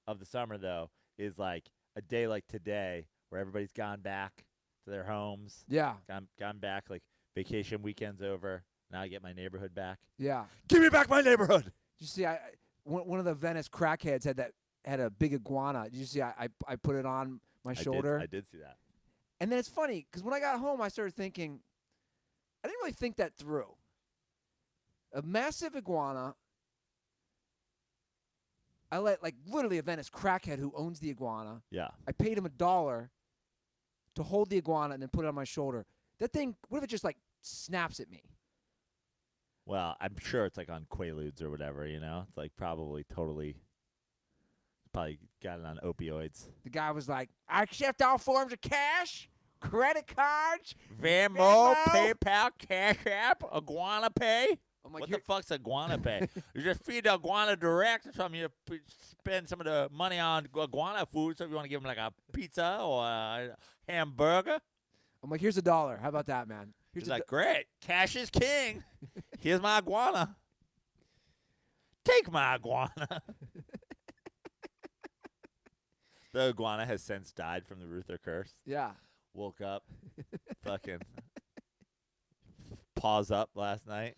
[SPEAKER 2] of the summer, though, is like a day like today where everybody's gone back to their homes.
[SPEAKER 1] Yeah.
[SPEAKER 2] Gone back, like vacation weekend's over. Now I get my neighborhood back.
[SPEAKER 1] Yeah.
[SPEAKER 2] Give me back my neighborhood.
[SPEAKER 1] Did you see, one of the Venice crackheads had a big iguana. Did you see I put it on my shoulder?
[SPEAKER 2] I did see that.
[SPEAKER 1] And then it's funny, because when I got home, I started thinking, I didn't really think that through. A massive iguana, I let, like, literally a Venice crackhead who owns the iguana.
[SPEAKER 2] Yeah.
[SPEAKER 1] I paid him $1 to hold the iguana and then put it on my shoulder. That thing, what if it just, like, snaps at me?
[SPEAKER 2] Well, I'm sure it's like on Quaaludes or whatever, you know? It's like probably got it on opioids.
[SPEAKER 1] The guy was like, I accept all forms of cash, credit cards,
[SPEAKER 2] Venmo, PayPal, Cash App, Iguana Pay.
[SPEAKER 1] I'm like,
[SPEAKER 2] What the fuck's Iguana Pay? You just feed the iguana direct or something. You spend some of the money on iguana food. So if you want to give them like a pizza or a hamburger.
[SPEAKER 1] I'm like, here's $1. How about that, man?
[SPEAKER 2] He's like, great. Cash is king. Here's my iguana. Take my iguana. The iguana has since died from the Ruther curse.
[SPEAKER 1] Yeah.
[SPEAKER 2] Woke up, fucking paws up last night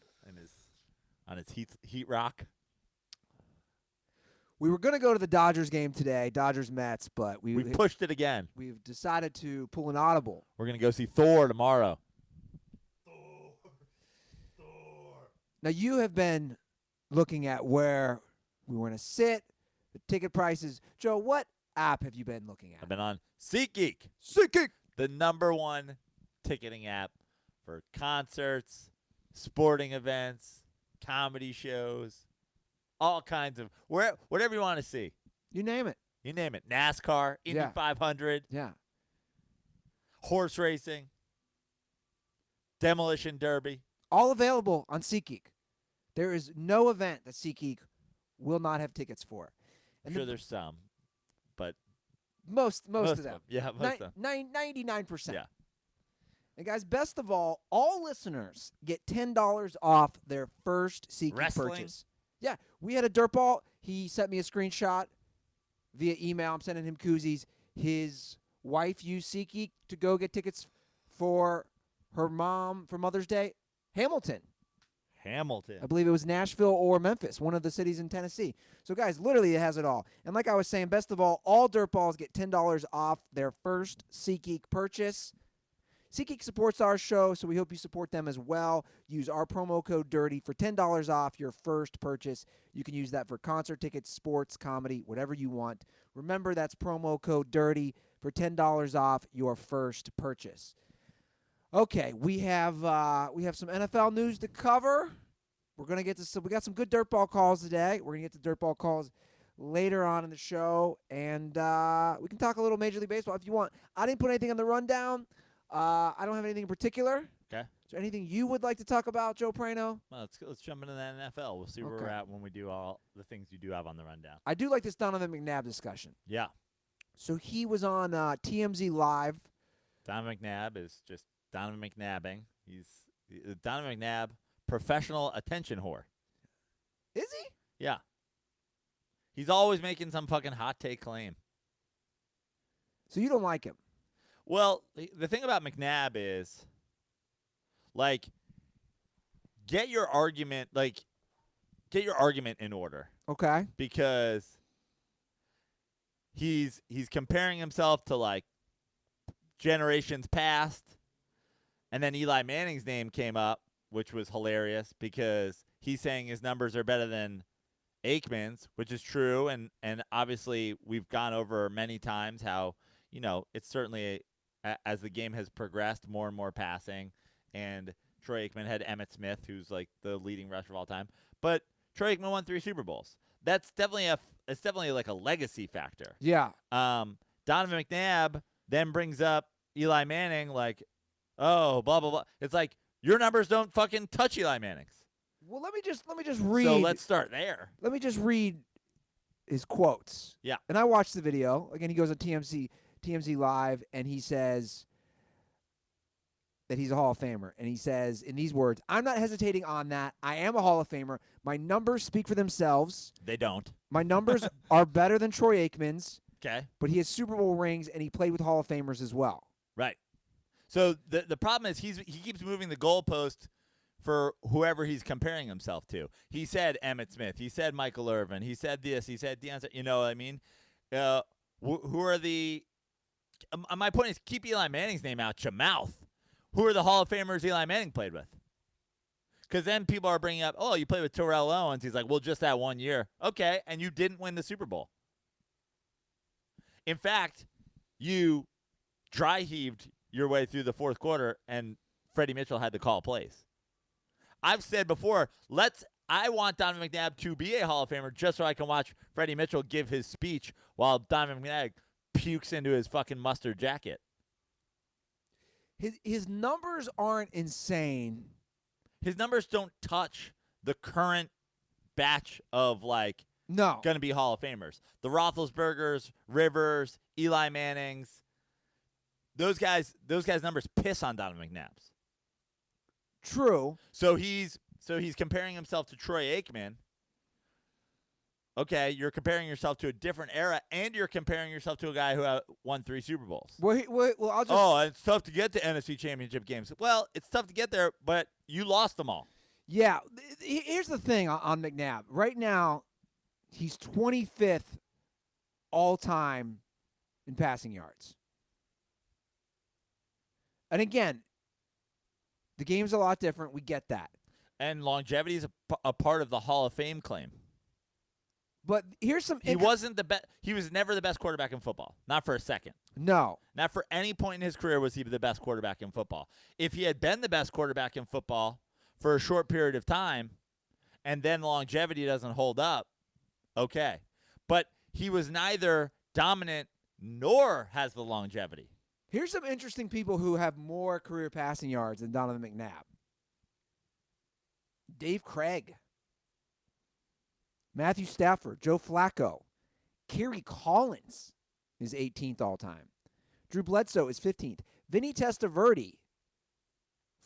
[SPEAKER 2] on his heat rock.
[SPEAKER 1] We were going to go to the Dodgers game today, Dodgers-Mets, but
[SPEAKER 2] We pushed it again.
[SPEAKER 1] we've decided to pull an audible.
[SPEAKER 2] We're going to go see Thor tomorrow.
[SPEAKER 1] Now, you have been looking at where we were going to sit, the ticket prices. Joe, what app have you been looking at?
[SPEAKER 2] I've been on SeatGeek.
[SPEAKER 1] SeatGeek!
[SPEAKER 2] The #1 ticketing app for concerts, sporting events, comedy shows, all kinds of whatever you want to see.
[SPEAKER 1] You name it.
[SPEAKER 2] You name it. NASCAR, Indy
[SPEAKER 1] Yeah.
[SPEAKER 2] 500,
[SPEAKER 1] Yeah.
[SPEAKER 2] horse racing, demolition derby.
[SPEAKER 1] All available on SeatGeek. There is no event that SeatGeek will not have tickets for.
[SPEAKER 2] I'm sure there's some, but
[SPEAKER 1] most of them.
[SPEAKER 2] Yeah, most of them.
[SPEAKER 1] 99%.
[SPEAKER 2] Yeah.
[SPEAKER 1] And guys, best of all listeners get $10 off their first SeatGeek
[SPEAKER 2] Wrestling?
[SPEAKER 1] purchase. Yeah, we had a DirtBall. He sent me a screenshot via email. I'm sending him koozies. His wife used SeatGeek to go get tickets for her mom for Mother's Day. Hamilton.
[SPEAKER 2] Hamilton.
[SPEAKER 1] I believe it was Nashville or Memphis, one of the cities in Tennessee. So, guys, literally it has it all. And like I was saying, best of all DirtBalls get $10 off their first SeatGeek purchase. SeatGeek supports our show, so we hope you support them as well. Use our promo code DIRTY for $10 off your first purchase. You can use that for concert tickets, sports, comedy, whatever you want. Remember, that's promo code DIRTY for $10 off your first purchase. Okay, we have some NFL news to cover. We're gonna get to we got some good dirtball calls today. We're gonna get to dirtball calls later on in the show, and we can talk a little Major League Baseball if you want. I didn't put anything on the rundown. I don't have anything in particular.
[SPEAKER 2] Okay.
[SPEAKER 1] Is there anything you would like to talk about, Joe Prano?
[SPEAKER 2] Well, let's jump into the NFL. We'll see where we're at when we do all the things you do have on the rundown.
[SPEAKER 1] I do like this Donovan McNabb discussion.
[SPEAKER 2] Yeah.
[SPEAKER 1] So he was on TMZ Live.
[SPEAKER 2] Donovan McNabb is just Donovan McNabbing. He's Donovan McNabb, professional attention whore.
[SPEAKER 1] Is he?
[SPEAKER 2] Yeah. He's always making some fucking hot take claim.
[SPEAKER 1] So you don't like him?
[SPEAKER 2] Well, the thing about McNabb is, like, get your argument in order.
[SPEAKER 1] Okay.
[SPEAKER 2] Because he's comparing himself to, like, generations past, and then Eli Manning's name came up, which was hilarious because he's saying his numbers are better than Aikman's, which is true, and obviously we've gone over many times how, you know, it's certainly as the game has progressed, more and more passing, and Troy Aikman had Emmitt Smith, who's like the leading rusher of all time, but Troy Aikman won 3 Super Bowls. That's definitely like a legacy factor.
[SPEAKER 1] Yeah.
[SPEAKER 2] Donovan McNabb then brings up Eli Manning, like, oh, blah blah blah. It's like your numbers don't fucking touch Eli Manning's.
[SPEAKER 1] Well, let me just read.
[SPEAKER 2] So let's start there.
[SPEAKER 1] Let me just read his quotes.
[SPEAKER 2] Yeah.
[SPEAKER 1] And I watched the video. Again, he goes on TMZ Live, and he says that he's a Hall of Famer. And he says in these words, "I'm not hesitating on that. I am a Hall of Famer. My numbers speak for themselves.
[SPEAKER 2] They don't.
[SPEAKER 1] My numbers are better than Troy Aikman's.
[SPEAKER 2] Okay.
[SPEAKER 1] But he has Super Bowl rings, and he played with Hall of Famers as well."
[SPEAKER 2] Right. So the problem is he keeps moving the goalpost for whoever he's comparing himself to. He said Emmitt Smith. He said Michael Irvin. He said this. He said Deion. You know what I mean? Who are the my point is, keep Eli Manning's name out your mouth. Who are the Hall of Famers Eli Manning played with? Because then people are bringing up, oh, you played with Terrell Owens. He's like, well, just that 1 year. Okay, and you didn't win the Super Bowl. In fact, you dry-heaved your way through the fourth quarter, and Freddie Mitchell had to call plays. I've said before, I want Donovan McNabb to be a Hall of Famer just so I can watch Freddie Mitchell give his speech while Donovan McNabb pukes into his fucking mustard jacket.
[SPEAKER 1] His numbers aren't insane.
[SPEAKER 2] His numbers don't touch the current batch of, like,
[SPEAKER 1] no,
[SPEAKER 2] going to be Hall of Famers. The Roethlisbergers, Rivers, Eli Mannings. Those guys' numbers piss on Donovan McNabb's.
[SPEAKER 1] True.
[SPEAKER 2] So he's comparing himself to Troy Aikman. Okay, you're comparing yourself to a different era, and you're comparing yourself to a guy who won 3 Super Bowls.
[SPEAKER 1] Well, I'll just.
[SPEAKER 2] Oh, it's tough to get to NFC Championship games. Well, it's tough to get there, but you lost them all.
[SPEAKER 1] Yeah. Here's the thing on McNabb. Right now, he's 25th all-time in passing yards. And again, the game's a lot different. We get that.
[SPEAKER 2] And longevity is a part of the Hall of Fame claim.
[SPEAKER 1] But here's some.
[SPEAKER 2] He wasn't the best. He was never the best quarterback in football. Not for a second.
[SPEAKER 1] No.
[SPEAKER 2] Not for any point in his career was he the best quarterback in football. If he had been the best quarterback in football for a short period of time, and then longevity doesn't hold up, okay. But he was neither dominant nor has the longevity.
[SPEAKER 1] Here's some interesting people who have more career passing yards than Donovan McNabb. Dave Craig. Matthew Stafford. Joe Flacco. Kerry Collins is 18th all-time. Drew Bledsoe is 15th. Vinny Testaverde,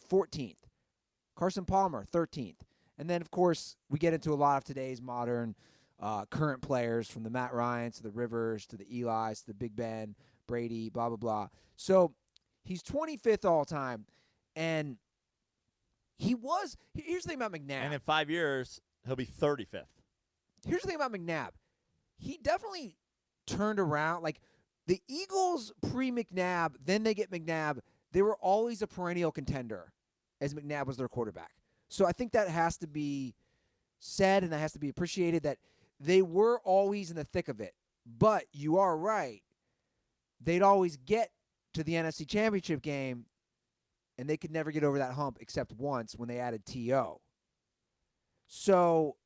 [SPEAKER 1] 14th. Carson Palmer, 13th. And then, of course, we get into a lot of today's modern current players, from the Matt Ryans to the Rivers to the Eli's to the Big Ben, Brady, blah, blah, blah. So he's 25th all-time, and He was. Here's the thing about McNabb.
[SPEAKER 2] And in 5 years, he'll be 35th.
[SPEAKER 1] Here's the thing about McNabb. He definitely turned around. Like, the Eagles pre-McNabb, then they get McNabb, they were always a perennial contender as McNabb was their quarterback. So I think that has to be said and that has to be appreciated, that they were always in the thick of it. But you are right. They'd always get to the NFC Championship game, and they could never get over that hump except once when they added T.O. So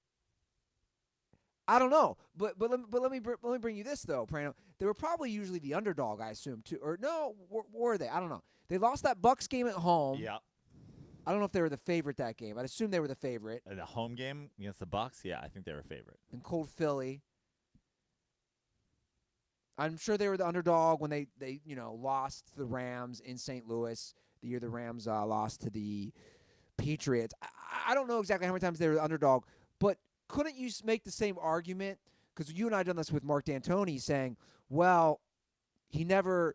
[SPEAKER 1] I don't know, but let me bring you this though, Prano. They were probably usually the underdog, I assume, too. Or no, were they? I don't know. They lost that Bucs game at home.
[SPEAKER 2] Yeah.
[SPEAKER 1] I don't know if they were the favorite that game. I'd assume they were the favorite.
[SPEAKER 2] The home game against the Bucs, yeah, I think they were favorite.
[SPEAKER 1] In cold Philly. I'm sure they were the underdog when they lost to the Rams in St. Louis the year the Rams lost to the Patriots. I don't know exactly how many times they were the underdog, but couldn't you make the same argument? Because you and I have done this with Mark D'Antoni, saying, well, he never,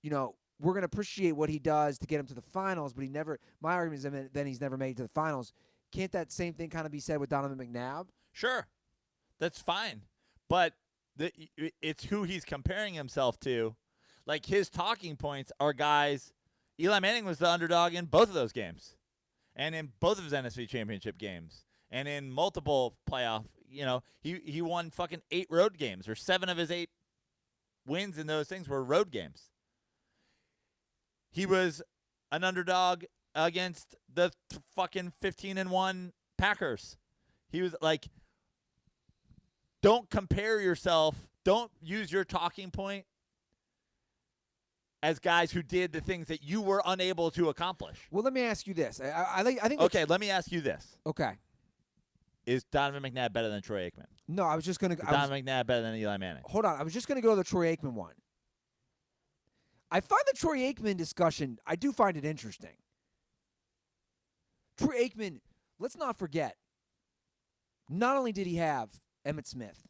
[SPEAKER 1] we're going to appreciate what he does to get him to the finals, but my argument is then he's never made it to the finals. Can't that same thing kind of be said with Donovan McNabb?
[SPEAKER 2] Sure. That's fine. But it's who he's comparing himself to. Like, his talking points are guys. Eli Manning was the underdog in both of those games and in both of his NFC Championship games and in multiple playoff. He won fucking 8 road games, or 7 of his 8 wins in those things were road games. He was an underdog against the fucking 15-1 Packers. He was like, don't compare yourself. Don't use your talking point as guys who did the things that you were unable to accomplish.
[SPEAKER 1] Well, let me ask you this. I think.
[SPEAKER 2] Okay, let me ask you this.
[SPEAKER 1] Okay.
[SPEAKER 2] Is Donovan McNabb better than Troy Aikman?
[SPEAKER 1] No, I was just going to.
[SPEAKER 2] Donovan McNabb better than Eli Manning?
[SPEAKER 1] Hold on. I was just going to go to the Troy Aikman one. I find the Troy Aikman discussion, I do find it interesting. Troy Aikman, let's not forget, not only did he have Emmitt Smith,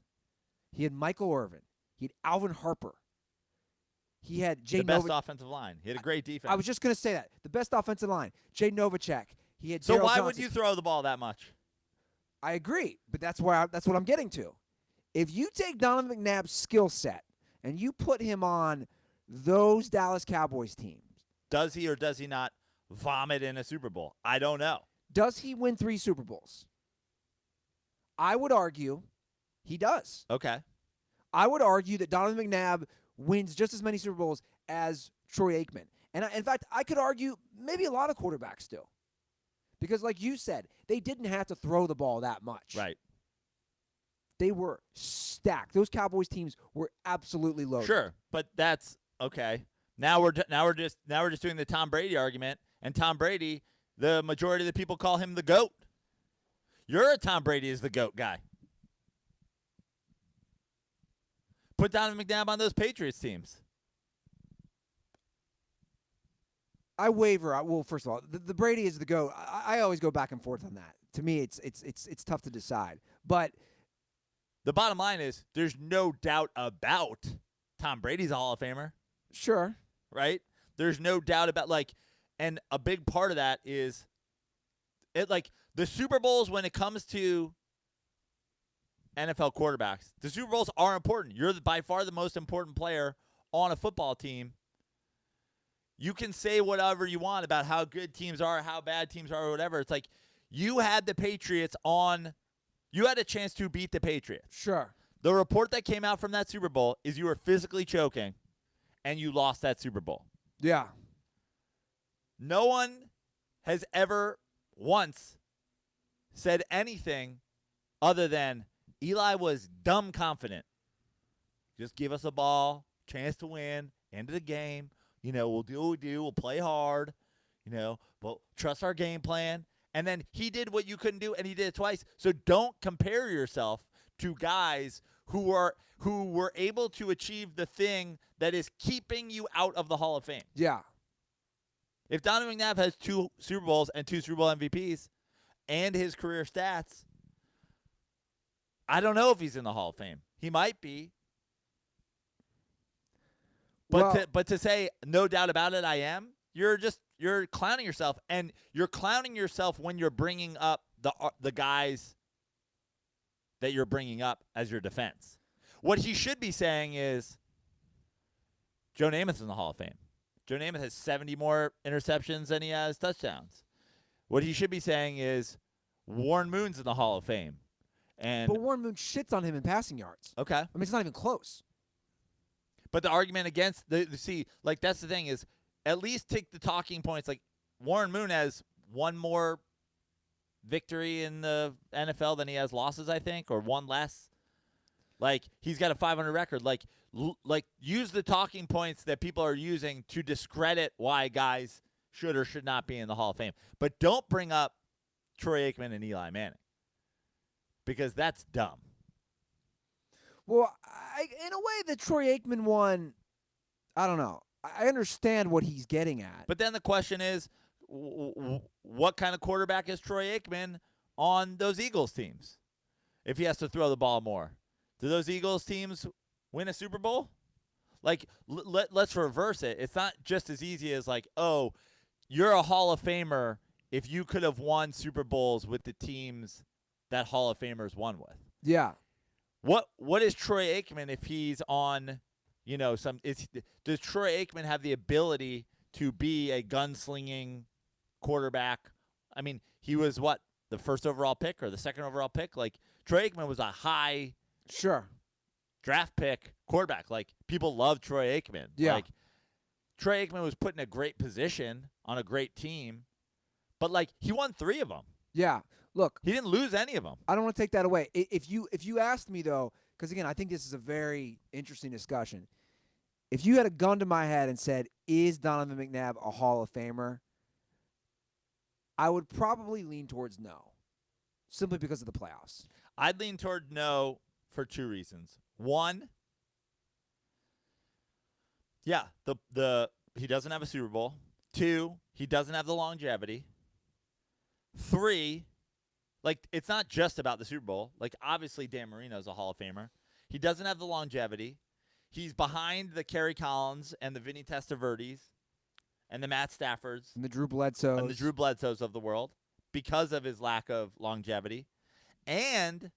[SPEAKER 1] he had Michael Irvin, he had Alvin Harper, he had Jay
[SPEAKER 2] The best offensive line. He had a great defense.
[SPEAKER 1] I was just going to say that. The best offensive line. Jay Novacek. He had
[SPEAKER 2] So
[SPEAKER 1] Daryl
[SPEAKER 2] why
[SPEAKER 1] Johnson.
[SPEAKER 2] would you throw the ball that much?
[SPEAKER 1] I agree, but that's what I'm getting to. If you take Donovan McNabb's skill set and you put him on those Dallas Cowboys teams,
[SPEAKER 2] does he or does he not vomit in a Super Bowl? I don't know.
[SPEAKER 1] Does he win 3 Super Bowls? I would argue he does.
[SPEAKER 2] Okay.
[SPEAKER 1] I would argue that Donovan McNabb wins just as many Super Bowls as Troy Aikman. And in fact, I could argue maybe a lot of quarterbacks do. Because like you said, they didn't have to throw the ball that much.
[SPEAKER 2] Right.
[SPEAKER 1] They were stacked. Those Cowboys teams were absolutely loaded.
[SPEAKER 2] Sure, but that's okay. Now we're just doing the Tom Brady argument, and Tom Brady, the majority of the people call him the GOAT. You're a Tom Brady is the GOAT guy. Put Donovan McNabb on those Patriots teams.
[SPEAKER 1] I waver. Well, first of all, the Brady is the GOAT. I always go back and forth on that. To me, it's tough to decide. But
[SPEAKER 2] the bottom line is there's no doubt about Tom Brady's a Hall of Famer.
[SPEAKER 1] Sure.
[SPEAKER 2] Right? There's no doubt about, and a big part of that is the Super Bowls when it comes to NFL quarterbacks. The Super Bowls are important. You're by far the most important player on a football team. You can say whatever you want about how good teams are, how bad teams are, or whatever. It's like you had the Patriots on. You had a chance to beat the Patriots.
[SPEAKER 1] Sure.
[SPEAKER 2] The report that came out from that Super Bowl is you were physically choking, and you lost that Super Bowl.
[SPEAKER 1] Yeah.
[SPEAKER 2] No one has ever once said anything other than Eli was dumb confident. Just give us a ball, chance to win, end of the game. We'll do what we do. We'll play hard, but trust our game plan. And then he did what you couldn't do, and he did it twice. So don't compare yourself to guys who were able to achieve the thing that is keeping you out of the Hall of Fame.
[SPEAKER 1] Yeah.
[SPEAKER 2] If Donovan McNabb has 2 Super Bowls and 2 Super Bowl MVPs and his career stats, I don't know if he's in the Hall of Fame. He might be. But to say no doubt about it, I am, you're clowning yourself, and you're clowning yourself when you're bringing up the guys that you're bringing up as your defense. What he should be saying is, Joe Namath's in the Hall of Fame. Joe Namath has 70 more interceptions than he has touchdowns. What he should be saying is, Warren Moon's in the Hall of Fame.
[SPEAKER 1] But Warren Moon shits on him in passing yards.
[SPEAKER 2] Okay.
[SPEAKER 1] I mean, it's not even close.
[SPEAKER 2] But the argument against that's the thing is, at least take the talking points. Like, Warren Moon has one more victory in the NFL than he has losses, I think, or one less. Like, he's got a 500 record. Like, use the talking points that people are using to discredit why guys should or should not be in the Hall of Fame. But don't bring up Troy Aikman and Eli Manning, because that's dumb.
[SPEAKER 1] Well, in a way, the Troy Aikman one, I don't know. I understand what he's getting at.
[SPEAKER 2] But then the question is, what kind of quarterback is Troy Aikman on those Eagles teams if he has to throw the ball more? Do those Eagles teams win a Super Bowl? Like, let's reverse it. It's not just as easy as like, oh, you're a Hall of Famer if you could have won Super Bowls with the teams that Hall of Famers won with.
[SPEAKER 1] Yeah.
[SPEAKER 2] What is Troy Aikman if he's on, does Troy Aikman have the ability to be a gunslinging quarterback? I mean, he was the first overall pick or the second overall pick? Like, Troy Aikman was a high draft pick quarterback. Like, people love Troy Aikman.
[SPEAKER 1] Yeah.
[SPEAKER 2] Like, Troy Aikman was put in a great position on a great team, but like, he won 3 of them.
[SPEAKER 1] Yeah. Look,
[SPEAKER 2] he didn't lose any of them.
[SPEAKER 1] I don't want to take that away. If you asked me, though, because, again, I think this is a very interesting discussion. If you had a gun to my head and said, is Donovan McNabb a Hall of Famer, I would probably lean towards no, simply because of the playoffs.
[SPEAKER 2] I'd lean toward no for 2 reasons. One, yeah, he doesn't have a Super Bowl. 2, he doesn't have the longevity. 3, like, it's not just about the Super Bowl. Like, obviously, Dan Marino's a Hall of Famer. He doesn't have the longevity. He's behind the Kerry Collins and the Vinny Testaverdes and the Matt Staffords.
[SPEAKER 1] And the Drew Bledsoes.
[SPEAKER 2] And the Drew Bledsoes of the world because of his lack of longevity. And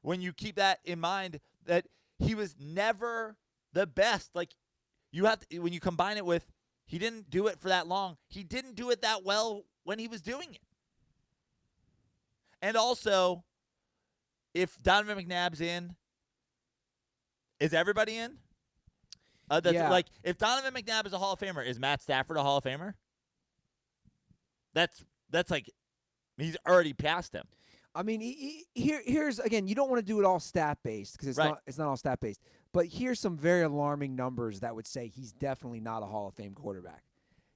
[SPEAKER 2] when you keep that in mind, that he was never the best. Like, you have to, when you combine it with, he didn't do it for that long. He didn't do it that well when he was doing it. And also, if Donovan McNabb's in, is everybody in?
[SPEAKER 1] Yeah.
[SPEAKER 2] Like, if Donovan McNabb is a Hall of Famer, is Matt Stafford a Hall of Famer? That's like, he's already past him.
[SPEAKER 1] I mean, here's again. You don't want to do it all stat based because it's not all stat based. But here's some very alarming numbers that would say he's definitely not a Hall of Fame quarterback.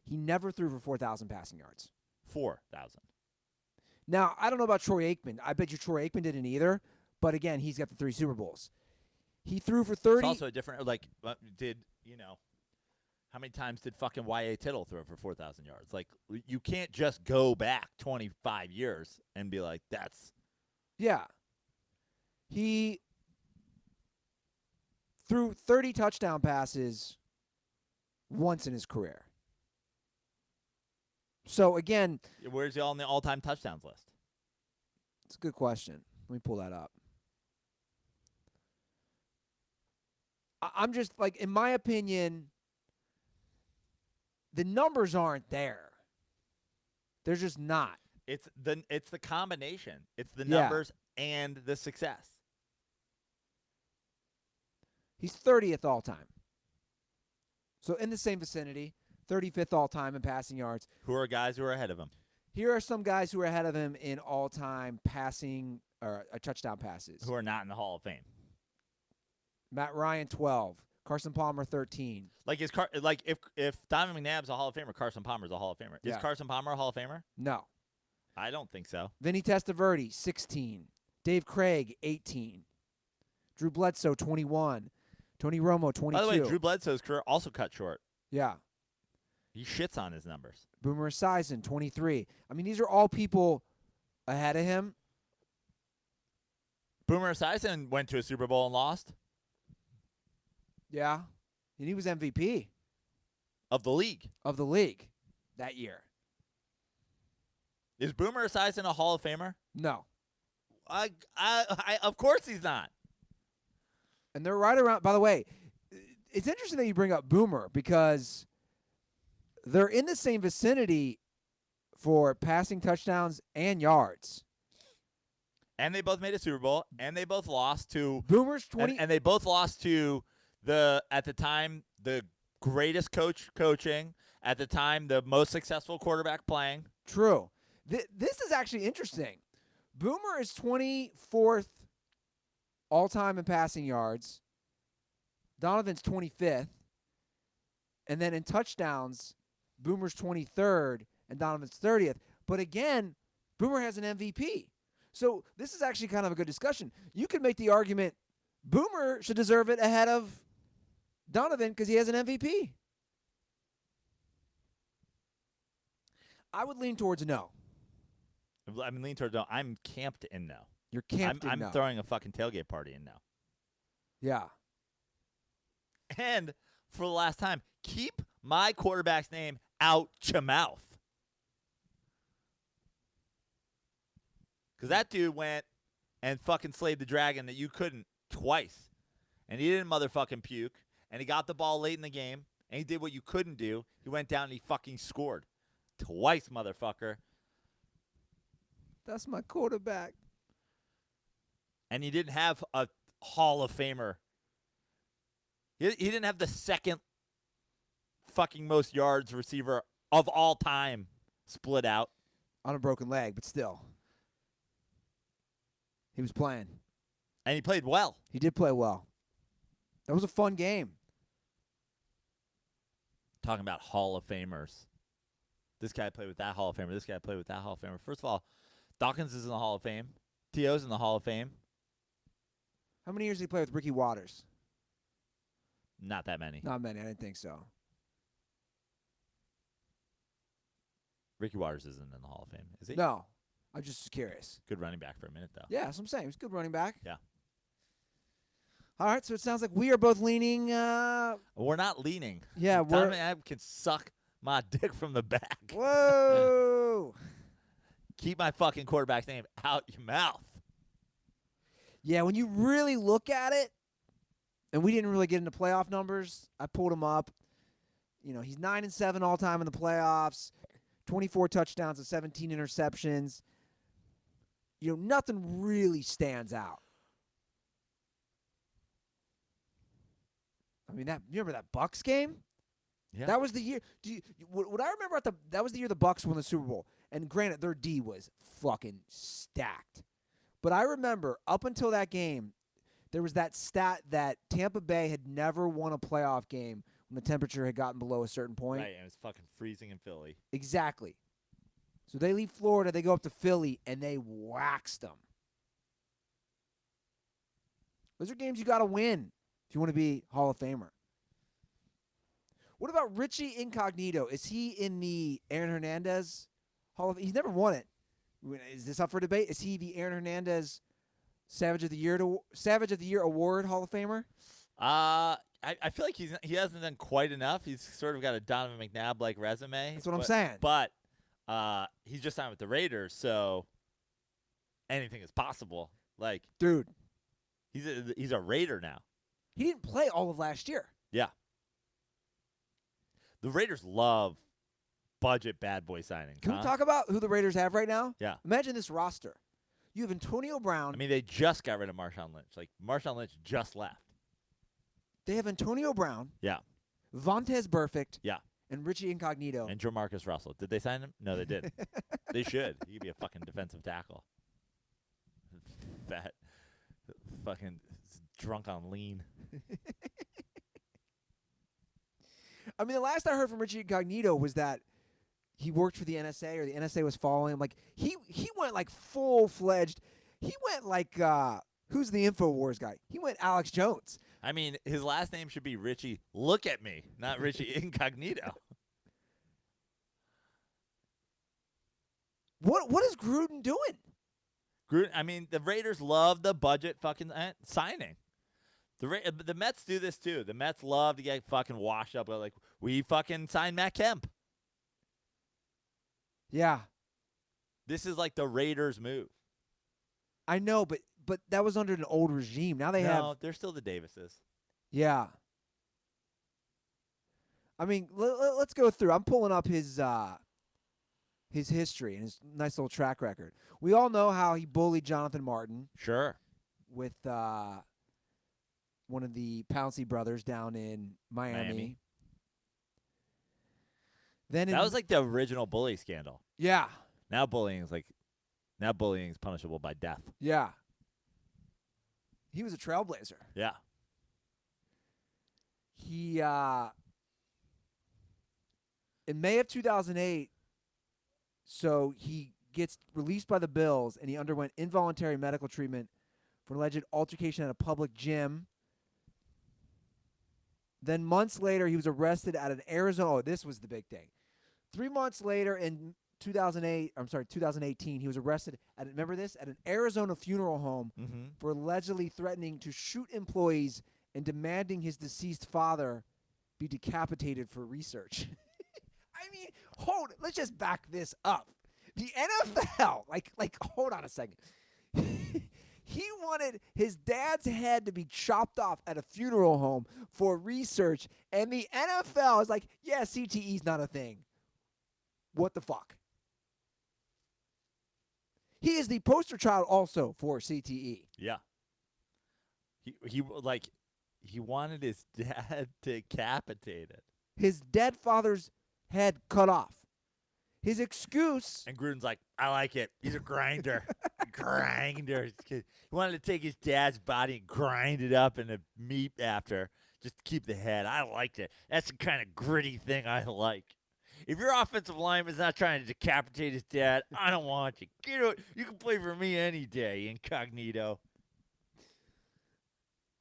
[SPEAKER 1] He never threw for 4,000 passing yards.
[SPEAKER 2] 4,000.
[SPEAKER 1] Now, I don't know about Troy Aikman. I bet you Troy Aikman didn't either. But again, he's got the 3 Super Bowls. He threw for 30.
[SPEAKER 2] It's also a different, like, how many times did fucking Y.A. Tittle throw for 4,000 yards? Like, you can't just go back 25 years and be like, that's.
[SPEAKER 1] Yeah. He threw 30 touchdown passes once in his career. So, again.
[SPEAKER 2] Where's he on the all-time touchdowns list?
[SPEAKER 1] It's a good question. Let me pull that up. I'm just, like, in my opinion, the numbers aren't there. They're just not.
[SPEAKER 2] It's the combination. It's the numbers and the success.
[SPEAKER 1] He's 30th all time. So in the same vicinity, 35th all time in passing yards.
[SPEAKER 2] Who are guys who are ahead of him?
[SPEAKER 1] Here are some guys who are ahead of him in all-time passing or touchdown passes.
[SPEAKER 2] Who are not in the Hall of Fame.
[SPEAKER 1] Matt Ryan, 12. Carson Palmer, 13.
[SPEAKER 2] Like, if Donovan McNabb's a Hall of Famer, Carson Palmer's a Hall of Famer. Is Carson Palmer a Hall of Famer?
[SPEAKER 1] No.
[SPEAKER 2] I don't think so.
[SPEAKER 1] Vinny Testaverde, 16. Dave Craig, 18. Drew Bledsoe, 21. Tony Romo, 22.
[SPEAKER 2] By the way, Drew Bledsoe's career also cut short.
[SPEAKER 1] Yeah.
[SPEAKER 2] He shits on his numbers.
[SPEAKER 1] Boomer Esiason, 23. I mean, these are all people ahead of him.
[SPEAKER 2] Boomer Esiason went to a Super Bowl and lost.
[SPEAKER 1] Yeah. And he was MVP.
[SPEAKER 2] Of the league.
[SPEAKER 1] Of the league. that year.
[SPEAKER 2] Is Boomer Esiason a Hall of Famer?
[SPEAKER 1] No.
[SPEAKER 2] Of course he's not.
[SPEAKER 1] And they're right around. By the way, it's interesting that you bring up Boomer because they're in the same vicinity for passing touchdowns and yards.
[SPEAKER 2] And they both made a Super Bowl, and they both lost to
[SPEAKER 1] Boomer's 20.
[SPEAKER 2] and they both lost to at the time the greatest coaching, at the time the most successful quarterback playing.
[SPEAKER 1] True. This is actually interesting. Boomer is 24th all-time in passing yards. Donovan's 25th. And then in touchdowns, Boomer's 23rd and Donovan's 30th. But again, Boomer has an MVP. So this is actually kind of a good discussion. You could make the argument Boomer should deserve it ahead of Donovan because he has an MVP. I would lean towards no.
[SPEAKER 2] I'm leaning toward no. I'm camped in no.
[SPEAKER 1] You're camped in no.
[SPEAKER 2] I'm throwing a fucking tailgate party in no.
[SPEAKER 1] Yeah.
[SPEAKER 2] And for the last time, keep my quarterback's name out your mouth. Because that dude went and fucking slayed the dragon that you couldn't twice. And he didn't motherfucking puke. And he got the ball late in the game. And he did what you couldn't do. He went down and he fucking scored. Twice, motherfucker.
[SPEAKER 1] That's my quarterback.
[SPEAKER 2] And he didn't have a Hall of Famer. He didn't have the second fucking most yards receiver of all time split out.
[SPEAKER 1] On a broken leg, but still. He was playing.
[SPEAKER 2] And he played well.
[SPEAKER 1] He did play well. That was a fun game.
[SPEAKER 2] Talking about Hall of Famers. This guy played with that Hall of Famer. This guy played with that Hall of Famer. First of all, Dawkins is in the Hall of Fame. T.O.'s in the Hall of Fame.
[SPEAKER 1] How many years did he play with Ricky Waters?
[SPEAKER 2] Not that many.
[SPEAKER 1] Not many. I didn't think so.
[SPEAKER 2] Ricky Waters isn't in the Hall of Fame, is he?
[SPEAKER 1] No. I'm just curious.
[SPEAKER 2] Good running back for a minute, though.
[SPEAKER 1] Yeah, that's what I'm saying. He was a good running back.
[SPEAKER 2] Yeah.
[SPEAKER 1] All right, so it sounds like we are both leaning.
[SPEAKER 2] We're not leaning.
[SPEAKER 1] Yeah,
[SPEAKER 2] Donovan McNabb can suck my dick from the back.
[SPEAKER 1] Whoa.
[SPEAKER 2] Keep my fucking quarterback's name out your mouth.
[SPEAKER 1] Yeah, when you really look at it, and we didn't really get into playoff numbers, I pulled him up. You know, he's 9-7 all time in the playoffs, 24 touchdowns and 17 interceptions. You know, nothing really stands out. I mean, you remember that Bucks game?
[SPEAKER 2] Yeah.
[SPEAKER 1] That was the year. What I remember that was the year the Bucks won the Super Bowl. And granted, their D was fucking stacked. But I remember up until that game, there was that stat that Tampa Bay had never won a playoff game when the temperature had gotten below a certain point.
[SPEAKER 2] Right, and it was fucking freezing in Philly.
[SPEAKER 1] Exactly. So they leave Florida, they go up to Philly, and they waxed them. Those are games you got to win if you want to be Hall of Famer. What about Richie Incognito? Is he in the Aaron Hernandez Hall of Fame? He's never won it. Is this up for debate? Is he the Aaron Hernandez Savage of the Year award Hall of Famer?
[SPEAKER 2] I feel like he hasn't done quite enough. He's sort of got a Donovan McNabb like resume.
[SPEAKER 1] That's what I'm saying.
[SPEAKER 2] But he's just signed with the Raiders, so anything is possible. Like,
[SPEAKER 1] dude,
[SPEAKER 2] he's a Raider now.
[SPEAKER 1] He didn't play all of last year.
[SPEAKER 2] Yeah. The Raiders love budget bad boy signings.
[SPEAKER 1] Can we talk about who the Raiders have right now?
[SPEAKER 2] Yeah.
[SPEAKER 1] Imagine this roster. You have Antonio Brown.
[SPEAKER 2] I mean, they just got rid of Marshawn Lynch. Like, Marshawn Lynch just left.
[SPEAKER 1] They have Antonio Brown.
[SPEAKER 2] Yeah.
[SPEAKER 1] Vontez Burfict.
[SPEAKER 2] Yeah.
[SPEAKER 1] And Richie Incognito.
[SPEAKER 2] And Jamarcus Russell. Did they sign him? No, they didn't. They should. He could be a fucking defensive tackle. Fat. Fucking drunk on lean.
[SPEAKER 1] I mean, the last I heard from Richie Incognito was that he worked for the NSA or the NSA was following him. Like, he went like full-fledged. He went like, who's the InfoWars guy? He went Alex Jones.
[SPEAKER 2] I mean, his last name should be Richie Look at Me, not Richie Incognito.
[SPEAKER 1] What is Gruden doing?
[SPEAKER 2] I mean, the Raiders love the budget fucking signing. The Mets do this too. The Mets love to get fucking washed up. Like, we fucking signed Matt Kemp.
[SPEAKER 1] Yeah,
[SPEAKER 2] This is like the Raiders move.
[SPEAKER 1] I know, but that was under an old regime. Now they have.
[SPEAKER 2] They're still the Davises.
[SPEAKER 1] Yeah. I mean, let's go through. I'm pulling up his history and his nice little track record. We all know how he bullied Jonathan Martin
[SPEAKER 2] Sure.
[SPEAKER 1] with one of the Pouncey brothers down in Miami. Then
[SPEAKER 2] That was like the original bully scandal.
[SPEAKER 1] yeah,
[SPEAKER 2] Now bullying is punishable by death.
[SPEAKER 1] yeah. He was a trailblazer.
[SPEAKER 2] Yeah.
[SPEAKER 1] He in May of 2008, so he gets released by the Bills, and he underwent involuntary medical treatment for an alleged altercation at a public gym. Then months later, he was arrested at an Arizona. Oh, this was the big thing. 3 months later, in 2018, he was arrested at, remember this, at an Arizona funeral home
[SPEAKER 2] Mm-hmm.
[SPEAKER 1] for allegedly threatening to shoot employees and demanding his deceased father be decapitated for research. I mean, let's just back this up. The NFL, hold on a second. He wanted his dad's head to be chopped off at a funeral home for research, and the NFL is like, yeah, CTE's not a thing. What the fuck? He is the poster child also for CTE.
[SPEAKER 2] Yeah. He wanted his dad decapitated.
[SPEAKER 1] His dead father's head cut off. His excuse.
[SPEAKER 2] And Gruden's like, I like it. He's a grinder. Grinder. He wanted to take his dad's body and grind it up into meat after, just to keep the head. I liked it. That's the kind of gritty thing I like. If your offensive lineman's not trying to decapitate his dad, I don't want you. Get out. You can play for me any day, Incognito.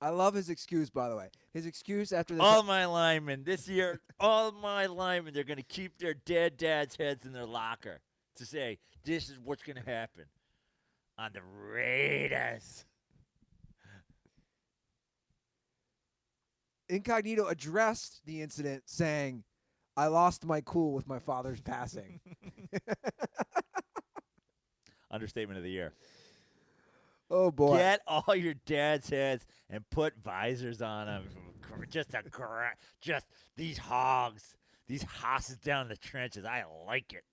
[SPEAKER 1] I love his excuse, by the way. His excuse after the
[SPEAKER 2] All my linemen this year, all my linemen, they're going to keep their dead dad's heads in their locker to say, this is what's going to happen on the Raiders.
[SPEAKER 1] Incognito addressed the incident saying, I lost my cool with my father's passing.
[SPEAKER 2] Understatement of the year.
[SPEAKER 1] Oh, boy.
[SPEAKER 2] Get all your dad's heads and put visors on them. Just these hogs, these hosses down in the trenches. I like it.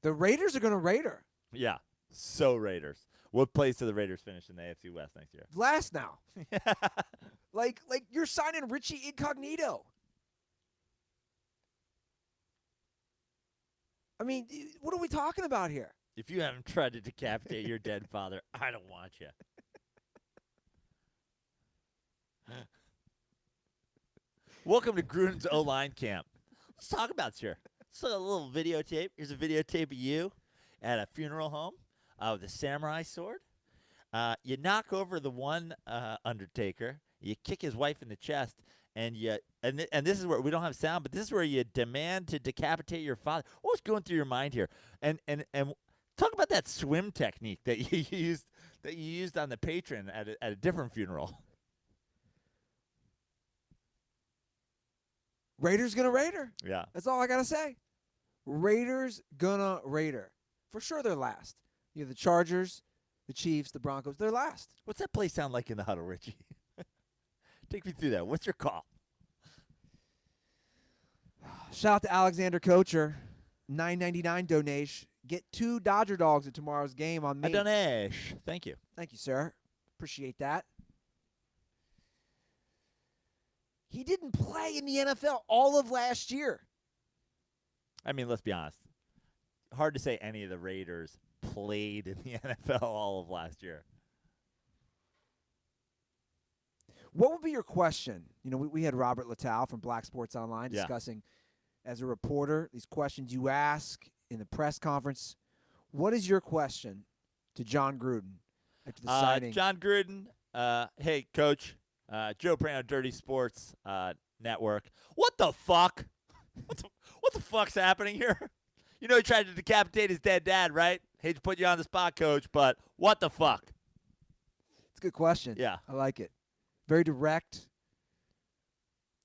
[SPEAKER 1] The Raiders are going to Raider.
[SPEAKER 2] Yeah. So Raiders. What place do the Raiders finish in the AFC West next year?
[SPEAKER 1] Last now. Like you're signing Richie Incognito. I mean, what are we talking about here?
[SPEAKER 2] If you haven't tried to decapitate your dead father, I don't want you. Welcome to Gruden's O-line camp. Let's talk about it here. So a little videotape. Here's a videotape of you at a funeral home with a samurai sword. You knock over the one undertaker. You kick his wife in the chest, and this is where we don't have sound, but this is where you demand to decapitate your father. What was going through your mind here? And talk about that swim technique that you used on the patron at a different funeral.
[SPEAKER 1] Raiders gonna Raider.
[SPEAKER 2] Yeah.
[SPEAKER 1] That's all I gotta say. Raiders gonna Raider. For sure they're last. You have the Chargers, the Chiefs, the Broncos. They're last.
[SPEAKER 2] What's that place sound like in the huddle, Richie? Take me through that. What's your call?
[SPEAKER 1] Shout out to Alexander Kocher. $9.99 donation. Get 2 Dodger dogs at tomorrow's game on me.
[SPEAKER 2] A donation. Thank you.
[SPEAKER 1] Thank you, sir. Appreciate that. He didn't play in the NFL all of last year.
[SPEAKER 2] I mean, let's be honest. Hard to say any of the Raiders played in the NFL all of last year.
[SPEAKER 1] What would be your question? You know, we had Robert Littell from Black Sports Online discussing, as a reporter, these questions you ask in the press conference. What is your question to John Gruden after the signing?
[SPEAKER 2] John Gruden, hey, Coach, Joe Prano, Dirty Sports Network. What the fuck? What the fuck's happening here? You know he tried to decapitate his dead dad, right? Hate to put you on the spot, Coach, but what the fuck?
[SPEAKER 1] It's a good question.
[SPEAKER 2] Yeah.
[SPEAKER 1] I like it. Very direct.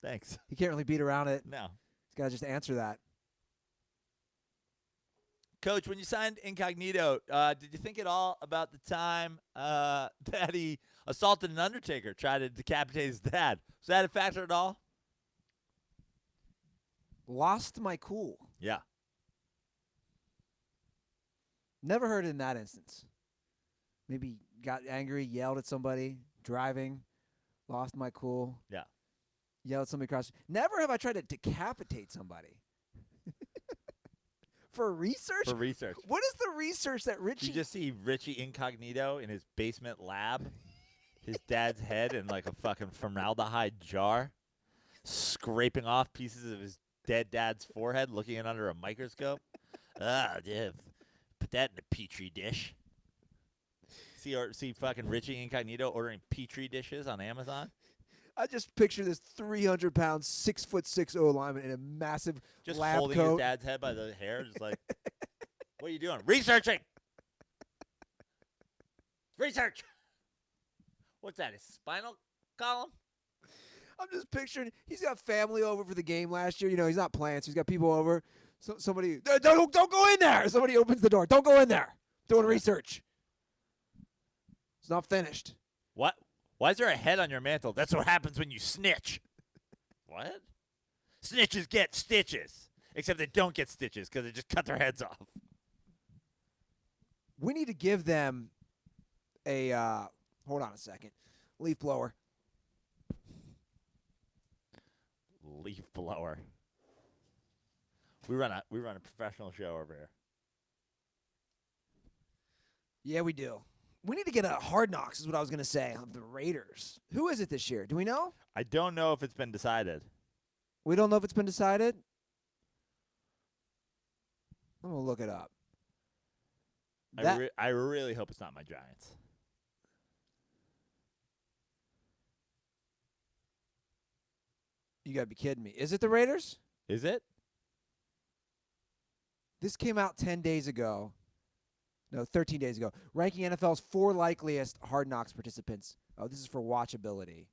[SPEAKER 2] Thanks.
[SPEAKER 1] He can't really beat around it.
[SPEAKER 2] No.
[SPEAKER 1] He's got to just answer that.
[SPEAKER 2] Coach, when you signed Incognito, did you think at all about the time that he assaulted an Undertaker, tried to decapitate his dad? Was that a factor at all?
[SPEAKER 1] Lost my cool.
[SPEAKER 2] Yeah.
[SPEAKER 1] Never heard it in that instance. Maybe got angry, yelled at somebody, driving, lost my cool.
[SPEAKER 2] Yeah.
[SPEAKER 1] Yelled at somebody across. Never have I tried to decapitate somebody. For research?
[SPEAKER 2] For research.
[SPEAKER 1] What is the research that Richie...
[SPEAKER 2] You just see Richie Incognito in his basement lab, his dad's head in like a fucking formaldehyde jar, scraping off pieces of his dead dad's forehead, looking at under a microscope. Yeah. Put that in a petri dish. See fucking Richie Incognito ordering petri dishes on Amazon?
[SPEAKER 1] I just picture this 300-pound, 6'6" O-lineman in a massive
[SPEAKER 2] Just
[SPEAKER 1] lab
[SPEAKER 2] holding
[SPEAKER 1] coat.
[SPEAKER 2] his dad's head by the hair, just like, what are you doing? Researching. Research. What's that? His spinal column?
[SPEAKER 1] I'm just picturing he's got family over for the game last year. You know, he's not playing, so he's got people over. So somebody, don't go in there. Somebody opens the door. Don't go in there. Doing research. It's not finished.
[SPEAKER 2] What? Why is there a head on your mantle? That's what happens when you snitch. What? Snitches get stitches. Except they don't get stitches because they just cut their heads off.
[SPEAKER 1] We need to give them a, hold on a second, leaf blower.
[SPEAKER 2] Leaf blower. We run a professional show over here.
[SPEAKER 1] Yeah, we do. We need to get a Hard Knocks is what I was going to say of the Raiders. Who is it this year? Do we know?
[SPEAKER 2] I don't know if it's been decided.
[SPEAKER 1] We don't know if it's been decided? I'm going to look it up.
[SPEAKER 2] I really hope it's not my Giants.
[SPEAKER 1] You got to be kidding me. Is it the Raiders?
[SPEAKER 2] Is it?
[SPEAKER 1] This came out 10 days ago. No, 13 days ago. Ranking NFL's 4 likeliest Hard Knocks participants. Oh, this is for watchability.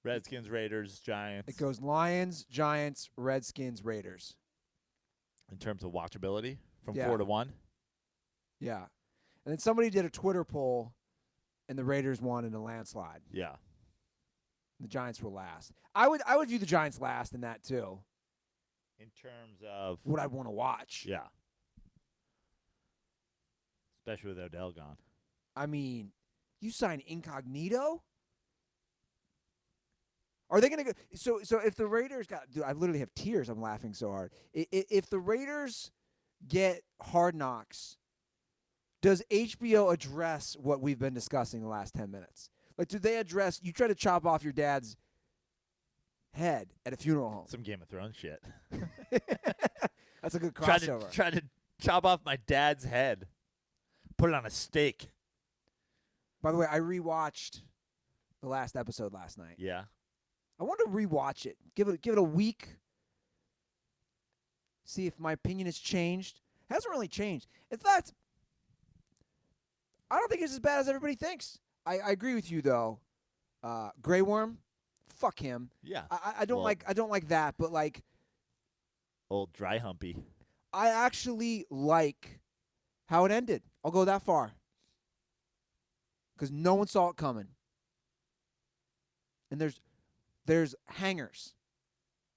[SPEAKER 2] Redskins, Raiders, Giants.
[SPEAKER 1] It goes Lions, Giants, Redskins, Raiders.
[SPEAKER 2] In terms of watchability, from
[SPEAKER 1] Yeah.
[SPEAKER 2] 4 to 1.
[SPEAKER 1] Yeah. And then somebody did a Twitter poll, and the Raiders won in a landslide.
[SPEAKER 2] Yeah.
[SPEAKER 1] The Giants were last. I would view the Giants last in that, too.
[SPEAKER 2] In terms of
[SPEAKER 1] What I'd want to watch.
[SPEAKER 2] Yeah. Especially with Odell gone.
[SPEAKER 1] I mean, you sign Incognito? Are they going to go? So if the Raiders got, dude, I literally have tears. I'm laughing so hard. If the Raiders get Hard Knocks, does HBO address what we've been discussing the last 10 minutes? Like, do they address? You try to chop off your dad's head at a funeral home.
[SPEAKER 2] Some Game of Thrones shit.
[SPEAKER 1] That's a good
[SPEAKER 2] Tried
[SPEAKER 1] crossover.
[SPEAKER 2] to chop off my dad's head. Put it on a steak.
[SPEAKER 1] By the way, I rewatched the last episode last night.
[SPEAKER 2] Yeah.
[SPEAKER 1] I want to rewatch it. Give it a week. See if my opinion has changed. Hasn't really changed. In fact, I don't think it's as bad as everybody thinks. I agree with you though. Grey Worm, fuck him.
[SPEAKER 2] Yeah.
[SPEAKER 1] I don't like that, but like
[SPEAKER 2] Old dry humpy.
[SPEAKER 1] I actually like how it ended. I'll go that far. Because no one saw it coming. And there's hangers.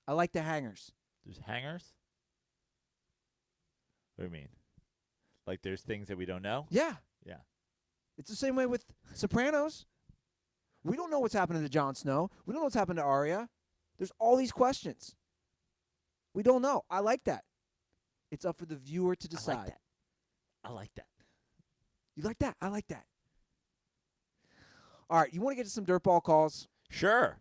[SPEAKER 1] I like the hangers.
[SPEAKER 2] There's hangers? What do you mean? Like there's things that we don't know?
[SPEAKER 1] Yeah.
[SPEAKER 2] Yeah.
[SPEAKER 1] It's the same way with Sopranos. We don't know what's happening to Jon Snow. We don't know what's happened to Arya. There's all these questions. We don't know. I like that. It's up for the viewer to decide.
[SPEAKER 2] I like that.
[SPEAKER 1] You like that? I like that. All right, you want to get to some dirtball calls?
[SPEAKER 2] Sure.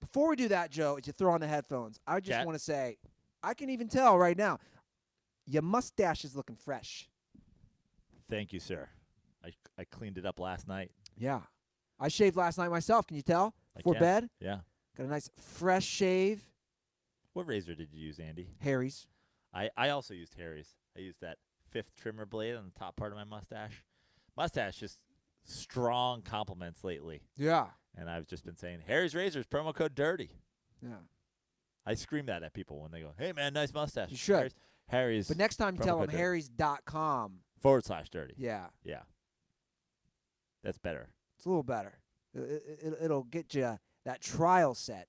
[SPEAKER 1] Before we do that, Joe, as you throw on the headphones, I just
[SPEAKER 2] Cat.
[SPEAKER 1] want to say, I can even tell right now, your mustache is looking fresh.
[SPEAKER 2] Thank you, sir. I cleaned it up last night.
[SPEAKER 1] Yeah. I shaved last night myself. Can you tell?
[SPEAKER 2] I
[SPEAKER 1] Before
[SPEAKER 2] can.
[SPEAKER 1] bed.
[SPEAKER 2] Yeah.
[SPEAKER 1] Got a nice fresh shave.
[SPEAKER 2] What razor did you use, Andy?
[SPEAKER 1] Harry's.
[SPEAKER 2] I also used Harry's. I used that 5th trimmer blade on the top part of my mustache. Mustache just strong compliments lately.
[SPEAKER 1] Yeah.
[SPEAKER 2] And I've just been saying, Harry's Razors, promo code DIRTY.
[SPEAKER 1] Yeah.
[SPEAKER 2] I scream that at people when they go, "Hey man, nice mustache."
[SPEAKER 1] You should.
[SPEAKER 2] Harry's.
[SPEAKER 1] But next time you
[SPEAKER 2] promo
[SPEAKER 1] tell them
[SPEAKER 2] code dirty.
[SPEAKER 1] harrys.com.
[SPEAKER 2] /dirty.
[SPEAKER 1] Yeah.
[SPEAKER 2] Yeah. That's better.
[SPEAKER 1] It's a little better. It'll get you that trial set.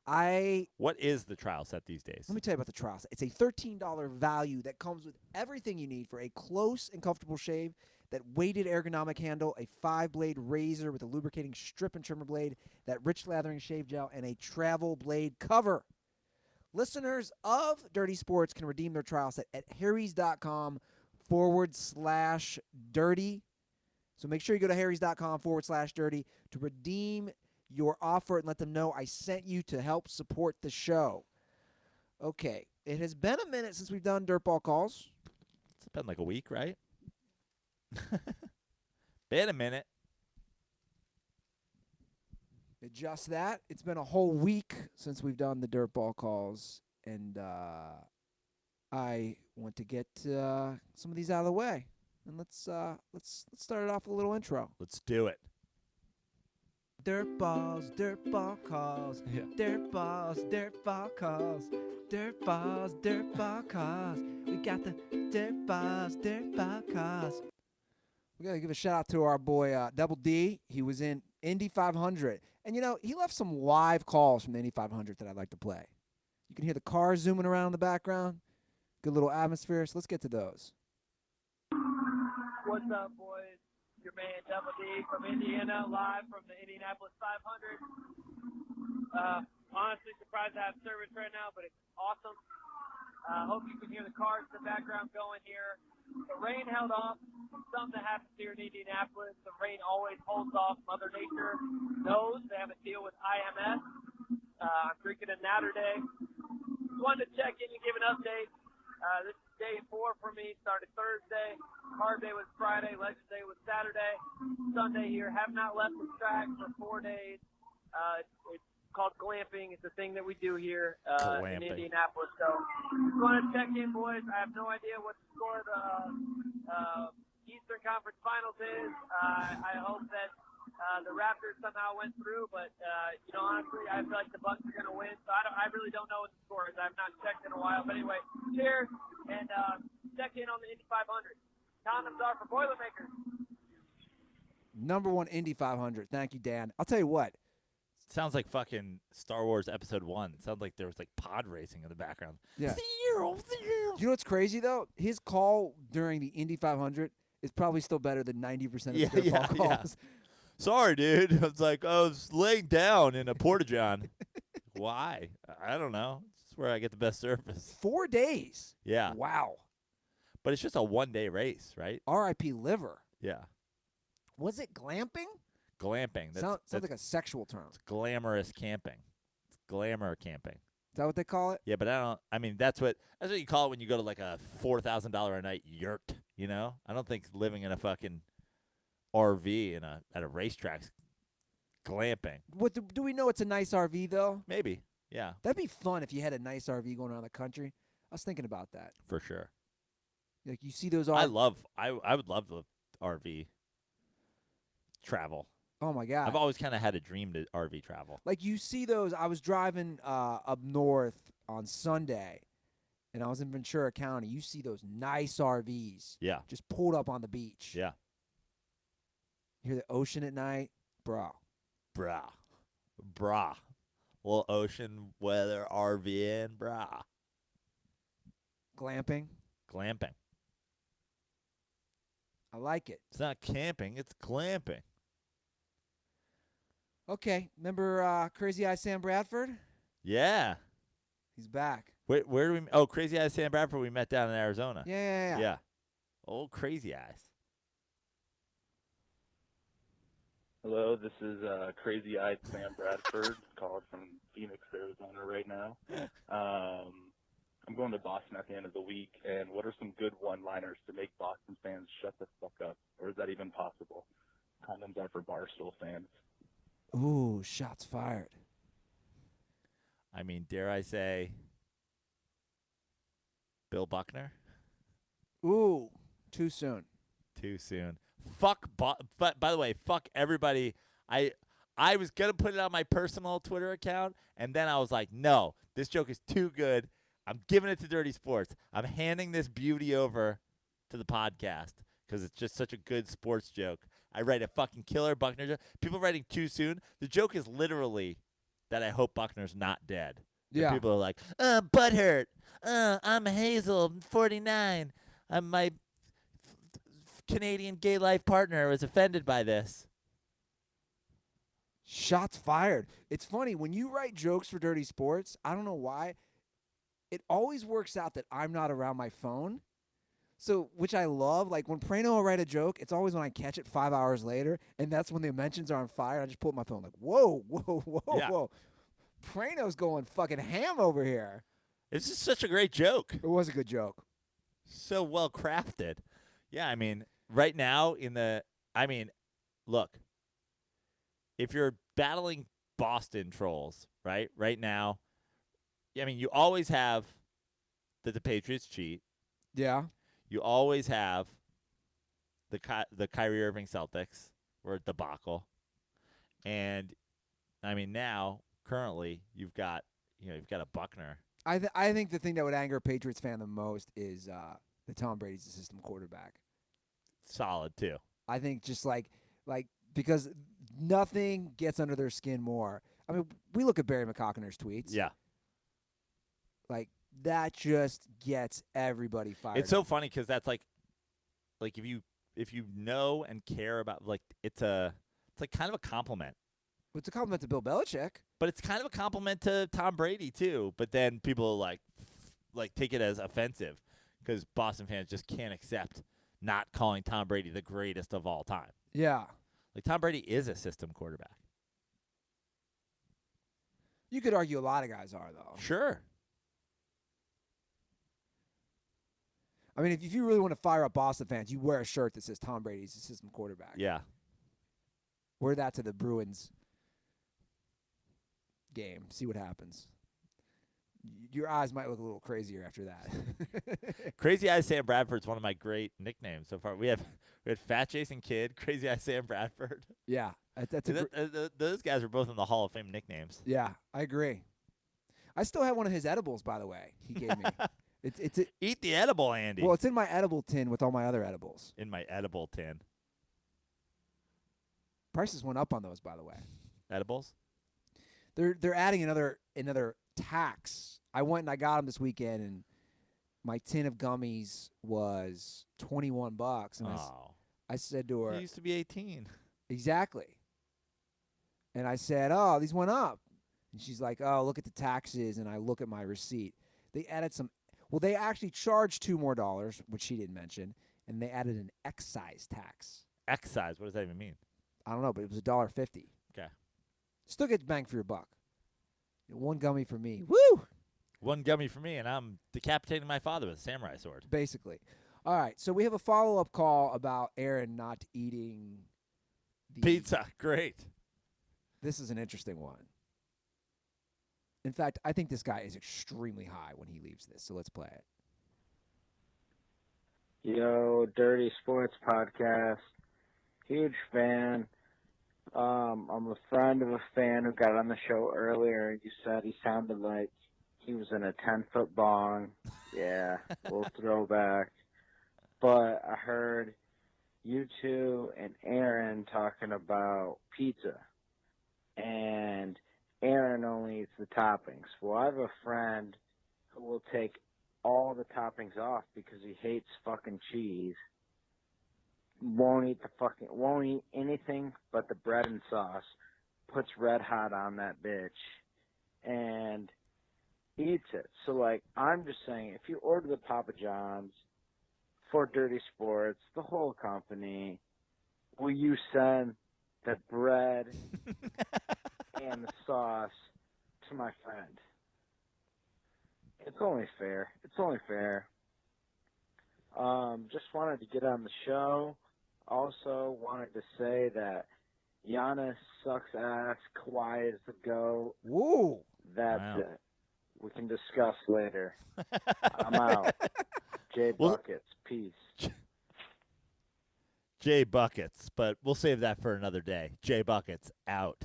[SPEAKER 2] What is the trial set these days?
[SPEAKER 1] Let me tell you about the trial set. It's a $13 value that comes with everything you need for a close and comfortable shave, that weighted ergonomic handle, a 5-blade razor with a lubricating strip and trimmer blade, that rich lathering shave gel, and a travel blade cover. Listeners of Dirty Sports can redeem their trial set at harrys.com/dirty. So make sure you go to harrys.com/dirty to redeem your offer and let them know I sent you to help support the show. Okay, it has been a minute since we've done Dirtball calls.
[SPEAKER 2] It's been like a week, right? Been a minute.
[SPEAKER 1] Just that. It's been a whole week since we've done the Dirtball calls, and I want to get some of these out of the way. And let's start it off with a little intro.
[SPEAKER 2] Let's do it.
[SPEAKER 1] Dirtballs, dirtball calls.
[SPEAKER 2] Yeah.
[SPEAKER 1] Dirtballs, dirtball calls. Dirtballs, dirtball calls. We got the dirtballs, dirtball calls. We got to give a shout out to our boy Double D. He was in Indy 500. And, you know, he left some live calls from the Indy 500 that I'd like to play. You can hear the cars zooming around in the background. Good little atmosphere. So let's get to those.
[SPEAKER 3] What's up, boys? Your man Double D from Indiana, live from the Indianapolis 500. Honestly surprised to have service right now, but it's awesome. Hope you can hear the cars in the background going here. The rain held off. Something that happens here in Indianapolis. The rain always holds off. Mother Nature knows they have a deal with IMS. I'm drinking a Natter Day. Just wanted to check in and give an update. This is day 4 for me. Started Thursday. Hard day was Friday. Legend Day was Saturday. Sunday here. Have not left the track for 4 days. It's called glamping. It's a thing that we do here in Indianapolis. So just wanted to check in, boys. I have no idea what the score of the Eastern Conference Finals is. I hope that the Raptors somehow went through, but honestly, I feel like the Bucks are going to win. So I really don't know what the score is. I've not checked in a while. But anyway, cheers, and check in on the Indy 500. Condoms are for Boilermakers.
[SPEAKER 1] Number 1 Indy 500. Thank you, Dan. I'll tell you what.
[SPEAKER 2] Sounds like fucking Star Wars Episode 1. It sounds like there was like pod racing in the background.
[SPEAKER 1] Yeah.
[SPEAKER 2] Zero.
[SPEAKER 1] You know what's crazy, though? His call during the Indy 500 is probably still better than 90% of the Dirtball calls.
[SPEAKER 2] Yeah. Sorry, dude. I was like, I was laying down in a porta-john. Why? I don't know. It's where I get the best service.
[SPEAKER 1] 4 days.
[SPEAKER 2] Yeah.
[SPEAKER 1] Wow.
[SPEAKER 2] But it's just a one-day race, right?
[SPEAKER 1] R.I.P. liver.
[SPEAKER 2] Yeah.
[SPEAKER 1] Was it glamping?
[SPEAKER 2] Glamping.
[SPEAKER 1] Sounds like a sexual term.
[SPEAKER 2] It's glamorous camping. It's glamour camping.
[SPEAKER 1] Is that what they call it?
[SPEAKER 2] Yeah, but that's what you call it when you go to like a $4,000 a night yurt, you know? I don't think living in a fucking RV at a racetrack's glamping.
[SPEAKER 1] What do we know it's a nice RV, though?
[SPEAKER 2] Maybe. Yeah.
[SPEAKER 1] That'd be fun if you had a nice RV going around the country. I was thinking about that.
[SPEAKER 2] For sure.
[SPEAKER 1] Like you see those
[SPEAKER 2] I would love the RV travel.
[SPEAKER 1] Oh my God.
[SPEAKER 2] I've always kind of had a dream to RV travel.
[SPEAKER 1] Like you see those. I was driving up north on Sunday, and I was in Ventura County. You see those nice RVs.
[SPEAKER 2] Yeah.
[SPEAKER 1] Just pulled up on the beach.
[SPEAKER 2] Yeah.
[SPEAKER 1] You hear the ocean at night, bro.
[SPEAKER 2] Brah. Little ocean weather RV brah.
[SPEAKER 1] Glamping. I like it.
[SPEAKER 2] It's not camping, it's glamping.
[SPEAKER 1] Okay, remember Crazy Eye Sam Bradford?
[SPEAKER 2] Yeah.
[SPEAKER 1] He's back.
[SPEAKER 2] Where do we? Oh, Crazy Eyes Sam Bradford. We met down in Arizona.
[SPEAKER 1] Yeah.
[SPEAKER 2] Old Crazy Eyes.
[SPEAKER 4] Hello, this is Crazy Eyed Sam Bradford, calling from Phoenix, Arizona right now. I'm going to Boston at the end of the week, and what are some good one-liners to make Boston fans shut the fuck up? Or is that even possible? Condoms are for Barstool fans.
[SPEAKER 1] Ooh, shots fired.
[SPEAKER 2] I mean, dare I say, Bill Buckner?
[SPEAKER 1] Ooh, too soon.
[SPEAKER 2] Too soon. Fuck. By the way, fuck everybody. I I was going to put it on my personal Twitter account, and then I was like, no, this joke is too good. I'm giving it to Dirty Sports. I'm handing this beauty over to the podcast because it's just such a good sports joke. I write a fucking killer Buckner joke. People writing too soon. The joke is literally that I hope Buckner's not dead. And
[SPEAKER 1] Yeah.
[SPEAKER 2] people are like, butthurt. I'm Hazel, 49. My Canadian gay life partner was offended by this.
[SPEAKER 1] Shots fired. It's funny when you write jokes for Dirty Sports. I don't know why. It always works out that I'm not around my phone. So, which I love. Like when Prano will write a joke, it's always when I catch it 5 hours later, and that's when the mentions are on fire. I just pull up my phone like, whoa, whoa, whoa,
[SPEAKER 2] Yeah.
[SPEAKER 1] whoa. Prano's going fucking ham over here.
[SPEAKER 2] It's just such a great joke.
[SPEAKER 1] It was a good joke.
[SPEAKER 2] So well crafted. Yeah, I mean, right now look, if you're battling Boston trolls, right now, I mean, you always have that the Patriots cheat.
[SPEAKER 1] Yeah.
[SPEAKER 2] You always have the Kyrie Irving Celtics were a debacle. And, I mean, now, currently, you've got a Buckner.
[SPEAKER 1] I think the thing that would anger a Patriots fan the most is that Tom Brady's the system quarterback.
[SPEAKER 2] Solid, too.
[SPEAKER 1] I think just like because nothing gets under their skin more. I mean, we look at Barry McCockner's tweets.
[SPEAKER 2] Yeah.
[SPEAKER 1] Like that just gets everybody fired.
[SPEAKER 2] It's so
[SPEAKER 1] up.
[SPEAKER 2] funny because that's like if you know and care about it's like kind of a compliment.
[SPEAKER 1] It's a compliment to Bill Belichick.
[SPEAKER 2] But it's kind of a compliment to Tom Brady too. But then people like take it as offensive because Boston fans just can't accept not calling Tom Brady the greatest of all time.
[SPEAKER 1] Yeah.
[SPEAKER 2] Like Tom Brady is a system quarterback.
[SPEAKER 1] You could argue a lot of guys are though.
[SPEAKER 2] Sure.
[SPEAKER 1] I mean, if you really want to fire up Boston fans, you wear a shirt that says Tom Brady's a system quarterback.
[SPEAKER 2] Yeah.
[SPEAKER 1] Wear that to the Bruins game. See what happens. Your eyes might look a little crazier after that.
[SPEAKER 2] Crazy Eyes Sam Bradford's one of my great nicknames so far. We had Fat Jason Kidd, Crazy Eyes Sam Bradford.
[SPEAKER 1] Yeah, that's
[SPEAKER 2] those guys are both in the Hall of Fame nicknames.
[SPEAKER 1] Yeah, I agree. I still have one of his edibles, by the way. He gave me.
[SPEAKER 2] Eat the edible, Andy.
[SPEAKER 1] Well, it's in my edible tin with all my other edibles.
[SPEAKER 2] In my edible tin.
[SPEAKER 1] Prices went up on those, by the way.
[SPEAKER 2] Edibles?
[SPEAKER 1] They're adding another tax. I went and I got them this weekend, and my tin of gummies was $21. And I said to her,
[SPEAKER 2] It used to be 18.
[SPEAKER 1] exactly. And I said, oh, these went up. And she's like, oh, look at the taxes. And I look at my receipt. They added some. Well, they actually charged $2 more, which she didn't mention, and they added an excise tax.
[SPEAKER 2] Excise? What does that even mean?
[SPEAKER 1] I don't know, but it was $1.50.
[SPEAKER 2] Okay.
[SPEAKER 1] Still gets bang for your buck. One gummy for me. Woo!
[SPEAKER 2] One gummy for me, and I'm decapitating my father with a samurai sword.
[SPEAKER 1] Basically. All right, so we have a follow-up call about Aaron not eating the
[SPEAKER 2] Pizza. Great.
[SPEAKER 1] This is an interesting one. In fact, I think this guy is extremely high when he leaves this, so let's play it.
[SPEAKER 5] Yo, Dirty Sports Podcast. Huge fan. I'm a friend of a fan who got on the show earlier. You said he sounded like he was in a 10-foot bong. Yeah, little throwback. But I heard you two and Aaron talking about pizza. And Aaron only eats the toppings. Well, I have a friend who will take all the toppings off because he hates fucking cheese. Won't eat anything but the bread and sauce. Puts red hot on that bitch and eats it. So like I'm just saying, if you order the Papa John's for Dirty Sports, the whole company, will you send the bread and the sauce to my friend? It's only fair. Just wanted to get on the show. Also wanted to say that Giannis sucks ass. Kawhi is the GOAT.
[SPEAKER 1] Woo!
[SPEAKER 5] That's
[SPEAKER 2] Wow.
[SPEAKER 5] it. We can discuss later. I'm out. Jay Buckets. Peace.
[SPEAKER 2] Jay Buckets, but we'll save that for another day. Jay Buckets out.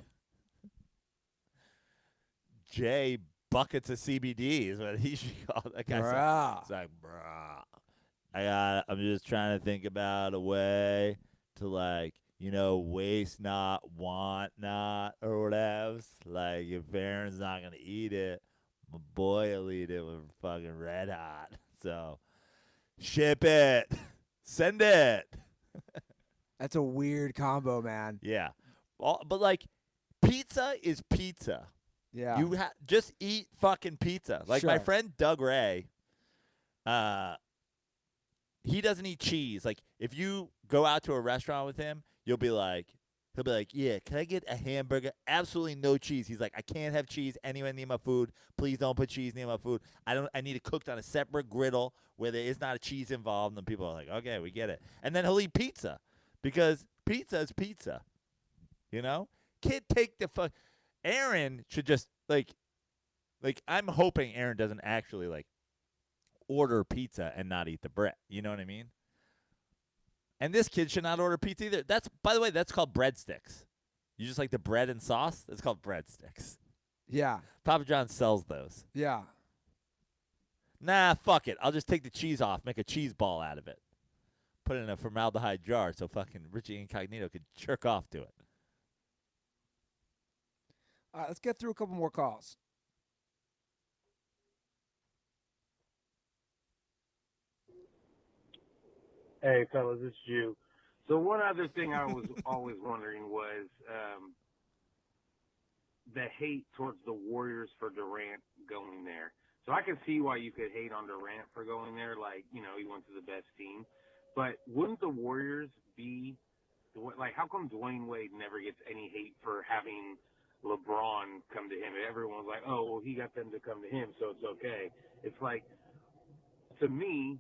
[SPEAKER 2] Jay buckets of CBD is what he should call that guy.
[SPEAKER 1] Bruh.
[SPEAKER 2] It's like, bruh, I'm just trying to think about a way to, like, waste not, want not, or whatever. Like, if Aaron's not going to eat it, my boy will eat it with fucking red hot. So, ship it. Send it.
[SPEAKER 1] That's a weird combo, man.
[SPEAKER 2] Yeah. But, like, pizza is pizza.
[SPEAKER 1] Yeah.
[SPEAKER 2] You just eat fucking pizza. Like, my
[SPEAKER 1] Sure.
[SPEAKER 2] friend Doug Ray, he doesn't eat cheese. Like, if you go out to a restaurant with him, he'll be like, yeah, can I get a hamburger? Absolutely no cheese. He's like, I can't have cheese anywhere near my food. Please don't put cheese near my food. I need it cooked on a separate griddle where there is not a cheese involved. And then people are like, okay, we get it. And then he'll eat pizza because pizza is pizza. Kid, take the fuck. Aaron should just, like, I'm hoping Aaron doesn't actually, like, order pizza and not eat the bread. You know what I mean? And this kid should not order pizza either. By the way, that's called breadsticks. You just like the bread and sauce? That's called breadsticks.
[SPEAKER 1] Yeah.
[SPEAKER 2] Papa John sells those.
[SPEAKER 1] Yeah.
[SPEAKER 2] Nah, fuck it. I'll just take the cheese off, make a cheese ball out of it. Put it in a formaldehyde jar so fucking Richie Incognito could jerk off to it.
[SPEAKER 1] All right, let's get through a couple more calls.
[SPEAKER 6] Hey, fellas, it's you. So one other thing I was always wondering was the hate towards the Warriors for Durant going there. So I can see why you could hate on Durant for going there. Like, he went to the best team. But wouldn't the Warriors be – like, how come Dwayne Wade never gets any hate for having LeBron come to him? And everyone's like, oh, well, he got them to come to him, so it's okay. It's like, to me,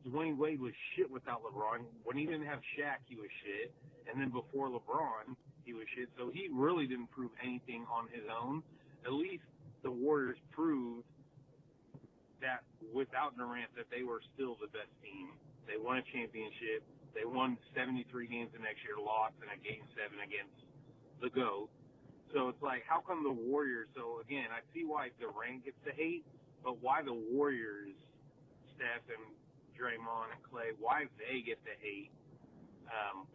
[SPEAKER 6] Dwayne Wade was shit without LeBron. When he didn't have Shaq, he was shit. And then before LeBron, he was shit. So he really didn't prove anything on his own. At least the Warriors proved that without Durant that they were still the best team. They won a championship. They won 73 games the next year, lost in a Game 7 against the GOAT. So it's like, how come the Warriors – so, again, I see why Durant gets the hate, but why the Warriors, Steph and Draymond and Klay, why they get the hate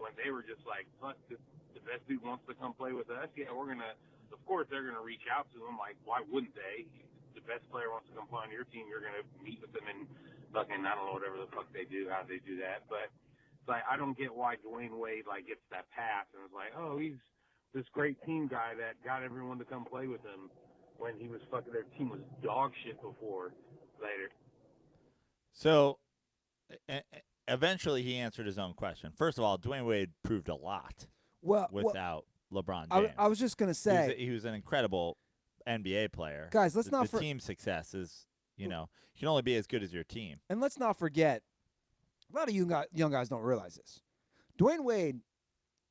[SPEAKER 6] when they were just like, fuck, the best dude wants to come play with us. Yeah, we're going to – of course they're going to reach out to him. Like, why wouldn't they? The best player wants to come play on your team. You're going to meet with them and fucking, I don't know, whatever the fuck they do, how they do that. But it's like, I don't get why Dwayne Wade, like, gets that pass and it's like, oh, he's this great team guy that got everyone to come play with him when he was fucking – their team was dog shit before later.
[SPEAKER 2] So – eventually, he answered his own question. First of all, Dwayne Wade proved a lot without LeBron James.
[SPEAKER 1] I was just going to say.
[SPEAKER 2] He was an incredible NBA player.
[SPEAKER 1] Guys, let's not
[SPEAKER 2] the team success is, you can only be as good as your team.
[SPEAKER 1] And let's not forget, a lot of young guys don't realize this. Dwayne Wade,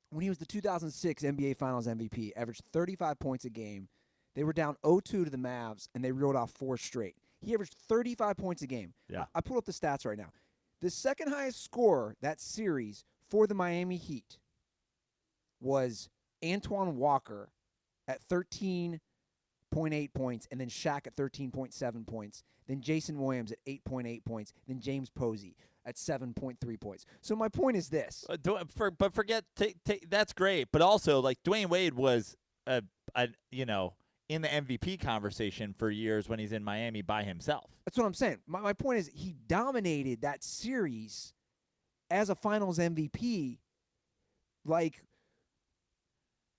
[SPEAKER 1] when he was the 2006 NBA Finals MVP, averaged 35 points a game. They were down 0-2 to the Mavs, and they reeled off 4 straight. He averaged 35 points a game.
[SPEAKER 2] Yeah.
[SPEAKER 1] I pulled up the stats right now. The second highest scorer that series for the Miami Heat was Antoine Walker at 13.8 points, and then Shaq at 13.7 points, then Jason Williams at 8.8 points, then James Posey at 7.3 points. So my point is this.
[SPEAKER 2] But forget, that's great. But also, like, Dwayne Wade was, in the MVP conversation for years when he's in Miami by himself.
[SPEAKER 1] That's what I'm saying. My point is he dominated that series as a Finals MVP. Like,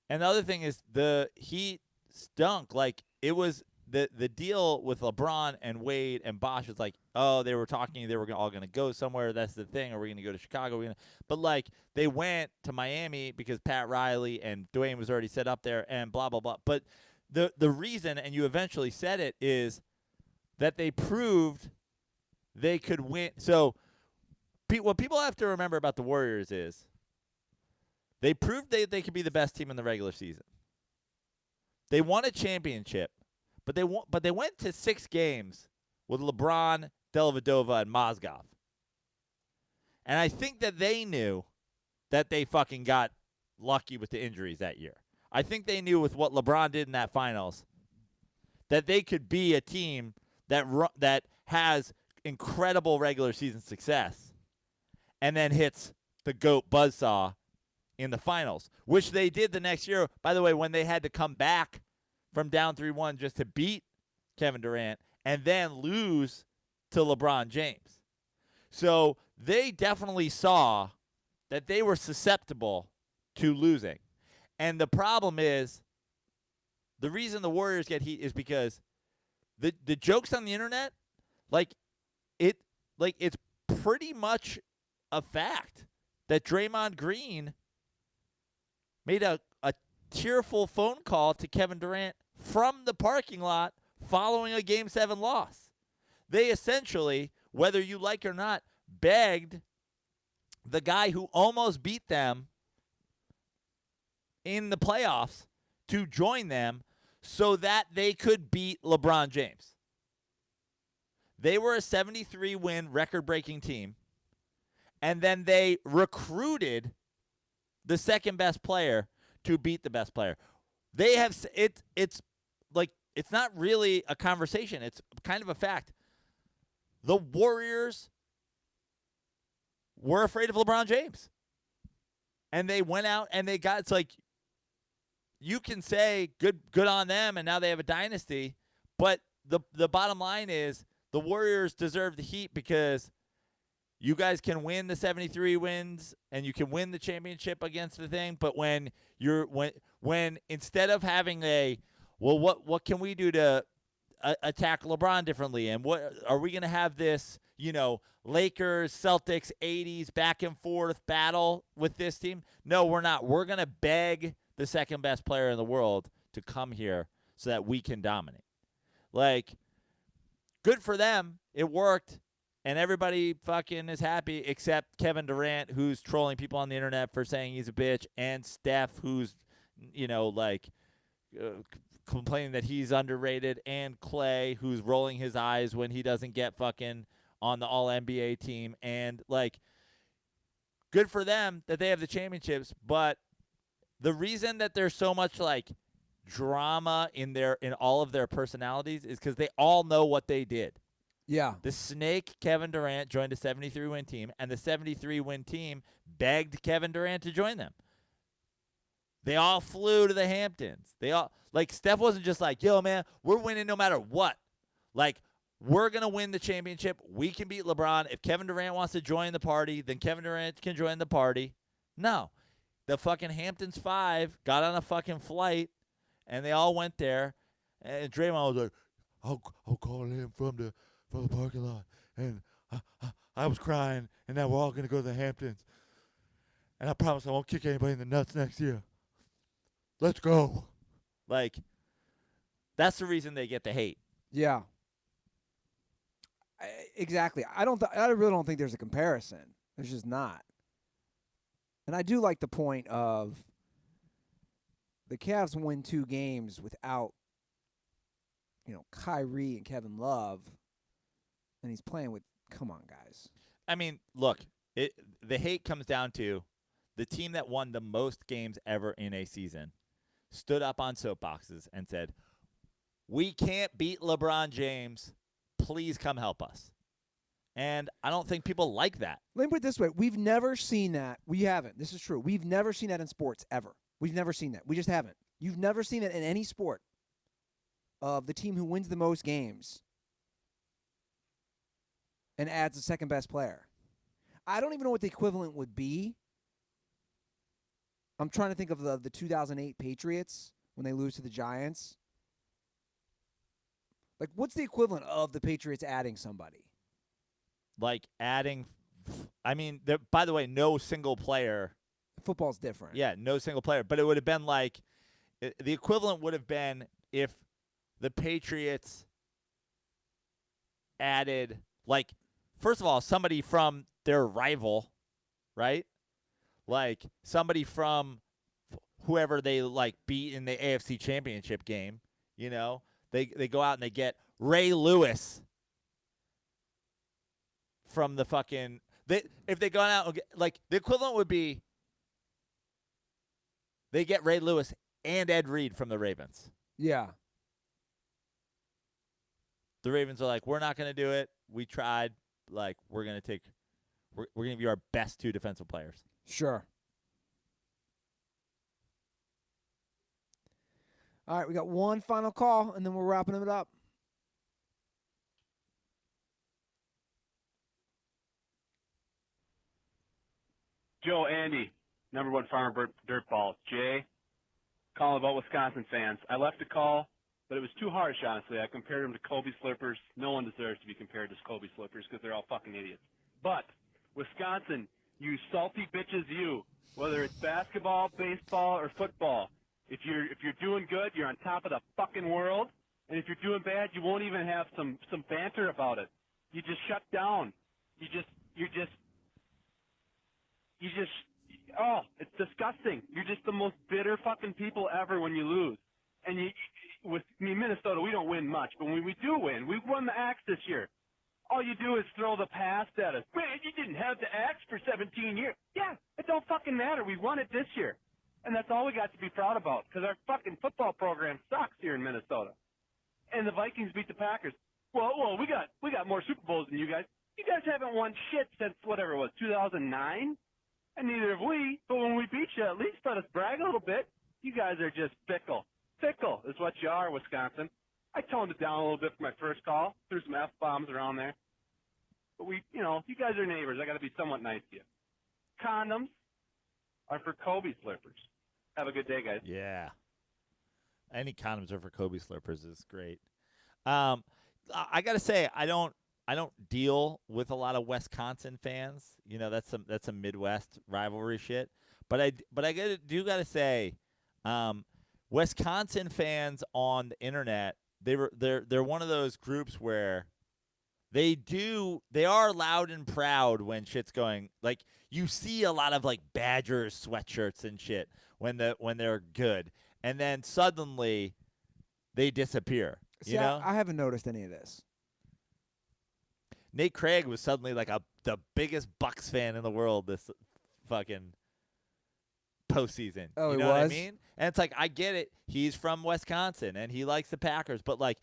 [SPEAKER 2] and the other thing is the Heat stunk. Like, it was the deal with LeBron and Wade and Bosh was like, oh, they were talking, they were all going to go somewhere. That's the thing. Or we're going to go to Chicago. But, like, they went to Miami because Pat Riley and Dwayne was already set up there and blah, blah, blah. But the reason, and you eventually said it, is that they proved they could win. So what people have to remember about the Warriors is they proved they could be the best team in the regular season. They won a championship, but they went to 6 games with LeBron, Dellavedova, and Mozgov. And I think that they knew that they fucking got lucky with the injuries that year. I think they knew with what LeBron did in that finals that they could be a team that has incredible regular season success and then hits the GOAT buzzsaw in the finals, which they did the next year, by the way, when they had to come back from down 3-1 just to beat Kevin Durant and then lose to LeBron James. So they definitely saw that they were susceptible to losing. And the problem is, the reason the Warriors get heat is because the jokes on the internet, it's pretty much a fact that Draymond Green made a tearful phone call to Kevin Durant from the parking lot following a Game 7 loss. They essentially, whether you like it or not, begged the guy who almost beat them in the playoffs to join them so that they could beat LeBron James. They were a 73-win record-breaking team, and then they recruited the second-best player to beat the best player. They have it's not really a conversation. It's kind of a fact. The Warriors were afraid of LeBron James. And they went out and they got, it's like, you can say good on them and now they have a dynasty, but the bottom line is the Warriors deserve the heat because you guys can win the 73 wins and you can win the championship against the thing, but when instead of having what can we do to attack LeBron differently, and what are we going to have this, Lakers, Celtics, 80s back and forth battle with this team? No, we're not. We're going to beg the second best player in the world to come here so that we can dominate. Good for them. It worked. And everybody fucking is happy except Kevin Durant, who's trolling people on the internet for saying he's a bitch, and Steph, who's, complaining that he's underrated, and Klay, who's rolling his eyes when he doesn't get fucking on the All-NBA team. And, good for them that they have the championships, but the reason that there's so much, drama in all of their personalities is because they all know what they did.
[SPEAKER 1] Yeah.
[SPEAKER 2] The snake, Kevin Durant, joined a 73-win team, and the 73-win team begged Kevin Durant to join them. They all flew to the Hamptons. They all, Steph wasn't just yo, man, we're winning no matter what. We're going to win the championship. We can beat LeBron. If Kevin Durant wants to join the party, then Kevin Durant can join the party. No. The fucking Hamptons 5 got on a fucking flight, and they all went there, and Draymond was like, I'll call him from the parking lot, and I was crying, and now we're all going to go to the Hamptons, and I promise I won't kick anybody in the nuts next year. Let's go. That's the reason they get the hate.
[SPEAKER 1] Yeah. Exactly. I really don't think there's a comparison. There's just not. And I do like the point of the Cavs win 2 games without, Kyrie and Kevin Love. And he's playing with, come on, guys.
[SPEAKER 2] I mean, look, the hate comes down to the team that won the most games ever in a season stood up on soapboxes and said, we can't beat LeBron James. Please come help us. And I don't think people like that.
[SPEAKER 1] Let me put it this way. We've never seen that. We haven't. This is true. We've never seen that in sports ever. We've never seen that. We just haven't. You've never seen it in any sport of the team who wins the most games and adds the second best player. I don't even know what the equivalent would be. I'm trying to think of the 2008 Patriots when they lose to the Giants. What's the equivalent of the Patriots adding somebody?
[SPEAKER 2] By the way, no single player.
[SPEAKER 1] Football's different.
[SPEAKER 2] Yeah, no single player. But it would have been the equivalent would have been if the Patriots added, first of all, somebody from their rival, right? Somebody from whoever they, beat in the AFC Championship game, They go out and they get Ray Lewis from the fucking if they go out and get, the equivalent would be they get Ray Lewis and Ed Reed from the Ravens.
[SPEAKER 1] Yeah.
[SPEAKER 2] the Ravens are like, we're not going to do it. We tried. Like, we're going to give you our best 2 defensive players.
[SPEAKER 1] Sure. All right, we got one final call, and then we're wrapping it up.
[SPEAKER 7] Joe, Andy, number 1 farmer DirtBall. Jay, calling about Wisconsin fans. I left a call, but it was too harsh, honestly. I compared them to Kobe Slippers. No one deserves to be compared to Kobe Slippers because they're all fucking idiots. But Wisconsin, you salty bitches, you. Whether it's basketball, baseball, or football, if you're doing good, you're on top of the fucking world. And if you're doing bad, you won't even have some banter about it. You just shut down. Oh, it's disgusting. You're just the most bitter fucking people ever when you lose. And with Minnesota, we don't win much, but when we do win, we won the axe this year. All you do is throw the past at us. Man, you didn't have the axe for 17 years. Yeah, it don't fucking matter. We won it this year. And that's all we got to be proud about because our fucking football program sucks here in Minnesota. And the Vikings beat the Packers. Well, we got more Super Bowls than you guys. You guys haven't won shit since whatever it was, 2009? And neither have we. But when we beat you, at least let us brag a little bit. You guys are just fickle. Fickle is what you are, Wisconsin. I toned it down a little bit for my first call, threw some F-bombs around there. But you guys are neighbors. I got to be somewhat nice to you. Condoms are for Kobe Slippers. Have a good day, guys.
[SPEAKER 2] Yeah. Any condoms are for Kobe Slippers is great. I got to say, I don't deal with a lot of Wisconsin fans. That's some Midwest rivalry shit. But I do got to say, Wisconsin fans on the internet, they're one of those groups where they are loud and proud when shit's going. Like, you see a lot of like Badgers sweatshirts and shit when they're good, and then suddenly they disappear.
[SPEAKER 1] See, I haven't noticed any of this.
[SPEAKER 2] Nate Craig was suddenly like the biggest Bucks fan in the world this fucking postseason.
[SPEAKER 1] Oh,
[SPEAKER 2] you
[SPEAKER 1] he
[SPEAKER 2] know what I
[SPEAKER 1] was?
[SPEAKER 2] mean? And it's like, I get it. He's from Wisconsin and he likes the Packers, but like,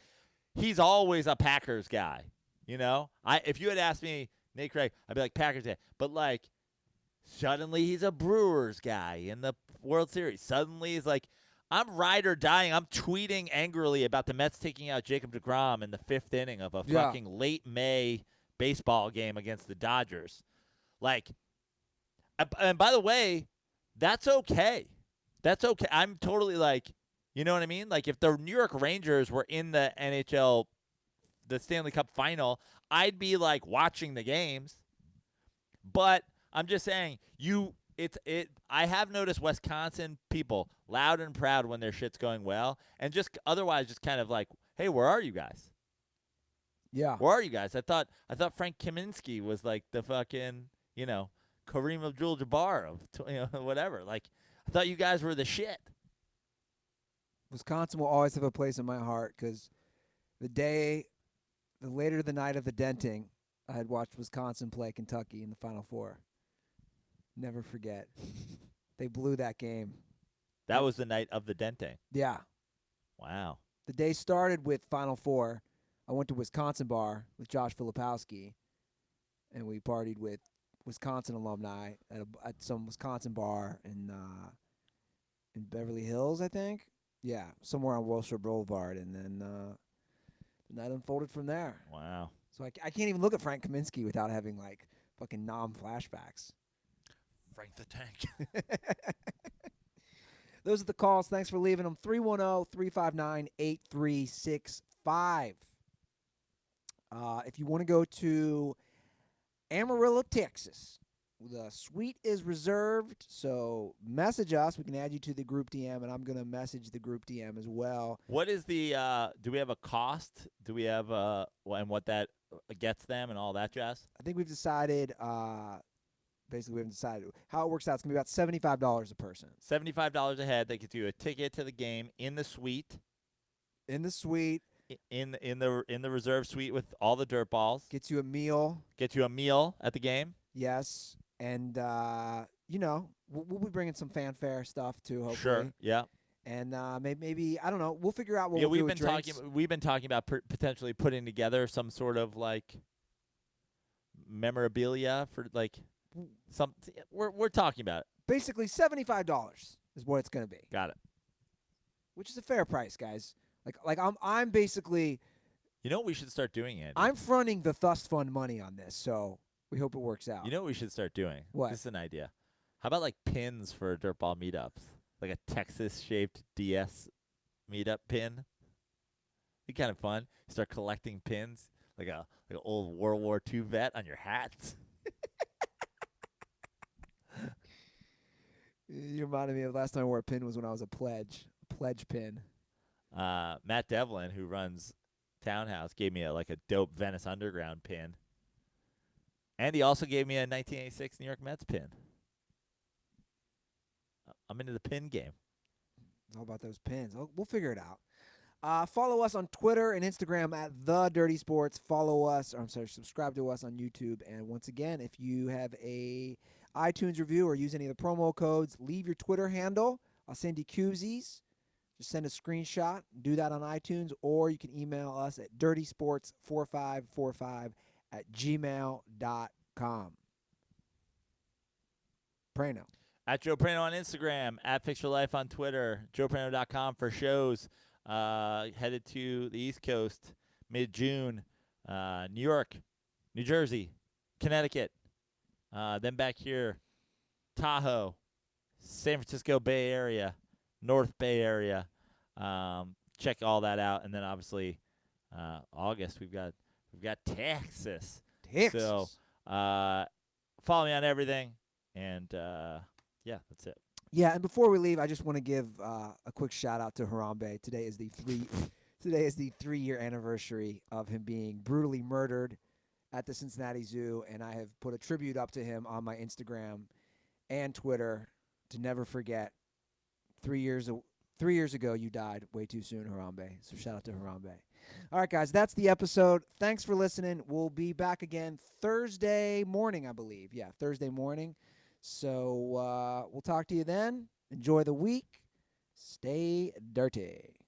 [SPEAKER 2] he's always a Packers guy. If you had asked me, Nate Craig, I'd be like, Packers guy. But like, suddenly he's a Brewers guy in the World Series. Suddenly he's like, I'm ride or dying. I'm tweeting angrily about the Mets taking out Jacob deGrom in the 5th inning of a fucking late May baseball game against the Dodgers. Like, and by the way, that's okay. That's okay. I'm totally like, you know what I mean? Like, if the New York Rangers were in the NHL, the Stanley Cup final, I'd be like watching the games. But I'm just saying, I have noticed Wisconsin people loud and proud when their shit's going well, and just otherwise just kind of like, hey, where are you guys?
[SPEAKER 1] Yeah.
[SPEAKER 2] Where are you guys? I thought Frank Kaminsky was like the fucking, Kareem Abdul-Jabbar of whatever. Like, I thought you guys were the shit.
[SPEAKER 1] Wisconsin will always have a place in my heart because the later the night of the denting, I had watched Wisconsin play Kentucky in the Final Four. Never forget. They blew that game.
[SPEAKER 2] That was the night of the denting.
[SPEAKER 1] Yeah.
[SPEAKER 2] Wow.
[SPEAKER 1] The day started with Final Four. I went to Wisconsin bar with Josh Filipowski, and we partied with Wisconsin alumni at some Wisconsin bar in Beverly Hills, I think. Yeah, somewhere on Wilshire Boulevard, and then the night unfolded from there.
[SPEAKER 2] Wow.
[SPEAKER 1] So I can't even look at Frank Kaminsky without having like fucking flashbacks.
[SPEAKER 2] Frank the Tank.
[SPEAKER 1] Those are the calls. Thanks for leaving them. 310-359-8365. If you want to go to Amarillo, Texas, the suite is reserved, so message us. We can add you to the group DM, and I'm going to message the group DM as well.
[SPEAKER 2] What is the do we have a cost? Do we have and what that gets them and all that jazz?
[SPEAKER 1] I think we've decided basically we haven't decided how it works out. It's going to be about $75 a person.
[SPEAKER 2] $75 a head. They get you a ticket to the game in the suite.
[SPEAKER 1] In the suite.
[SPEAKER 2] In the reserve suite with all the dirt balls.
[SPEAKER 1] Gets you a meal.
[SPEAKER 2] Get you a meal at the game.
[SPEAKER 1] Yes. And, we'll be bringing some fanfare stuff, too, hopefully.
[SPEAKER 2] Sure, yeah.
[SPEAKER 1] And maybe I don't know. We'll figure out what
[SPEAKER 2] Yeah,
[SPEAKER 1] we'll do
[SPEAKER 2] we've
[SPEAKER 1] with
[SPEAKER 2] been
[SPEAKER 1] drinks.
[SPEAKER 2] talking about potentially putting together some sort of like memorabilia for like some. We're talking about it.
[SPEAKER 1] Basically, $75 is what it's going to be,
[SPEAKER 2] Got it.
[SPEAKER 1] which is a fair price, guys. Like I'm basically
[SPEAKER 2] You know what we should start doing, Andy?
[SPEAKER 1] I'm fronting the Thust Fund money on this, so we hope it works out.
[SPEAKER 2] You know what we should start doing?
[SPEAKER 1] What?
[SPEAKER 2] This is an idea. How about like pins for DirtBall meetups? Like a Texas-shaped DS meetup pin. Be kind of fun. Start collecting pins like an old World War II vet on your hats.
[SPEAKER 1] You reminded me of the last time I wore a pin was when I was a pledge pin.
[SPEAKER 2] Matt Devlin, who runs Townhouse, gave me a dope Venice Underground pin. And he also gave me a 1986 New York Mets pin. I'm into the pin game.
[SPEAKER 1] How about those pins? We'll figure it out. Follow us on Twitter and Instagram at The Dirty Sports. Subscribe to us on YouTube. And once again, if you have a iTunes review or use any of the promo codes, leave your Twitter handle. I'll send you koozies. Just send a screenshot. Do that on iTunes. Or you can email us at dirtysports4545@gmail.com. Prano.
[SPEAKER 2] At Joe Prano on Instagram, at Fix Your Life on Twitter, joeprano.com for shows. Headed to the East Coast mid-June, New York, New Jersey, Connecticut. Then back here, Tahoe, San Francisco Bay Area, North Bay Area. Check all that out, and then obviously August we've got Texas. So follow me on everything, and yeah, that's it.
[SPEAKER 1] Yeah, and before we leave, I just want to give a quick shout out to Harambe. Today is the 3-year anniversary of him being brutally murdered at the Cincinnati Zoo, and I have put a tribute up to him on my Instagram and Twitter to never forget. 3 years ago, you died way too soon, Harambe. So shout out to Harambe. All right, guys, that's the episode. Thanks for listening. We'll be back again Thursday morning, I believe. Yeah, Thursday morning. So we'll talk to you then. Enjoy the week. Stay dirty.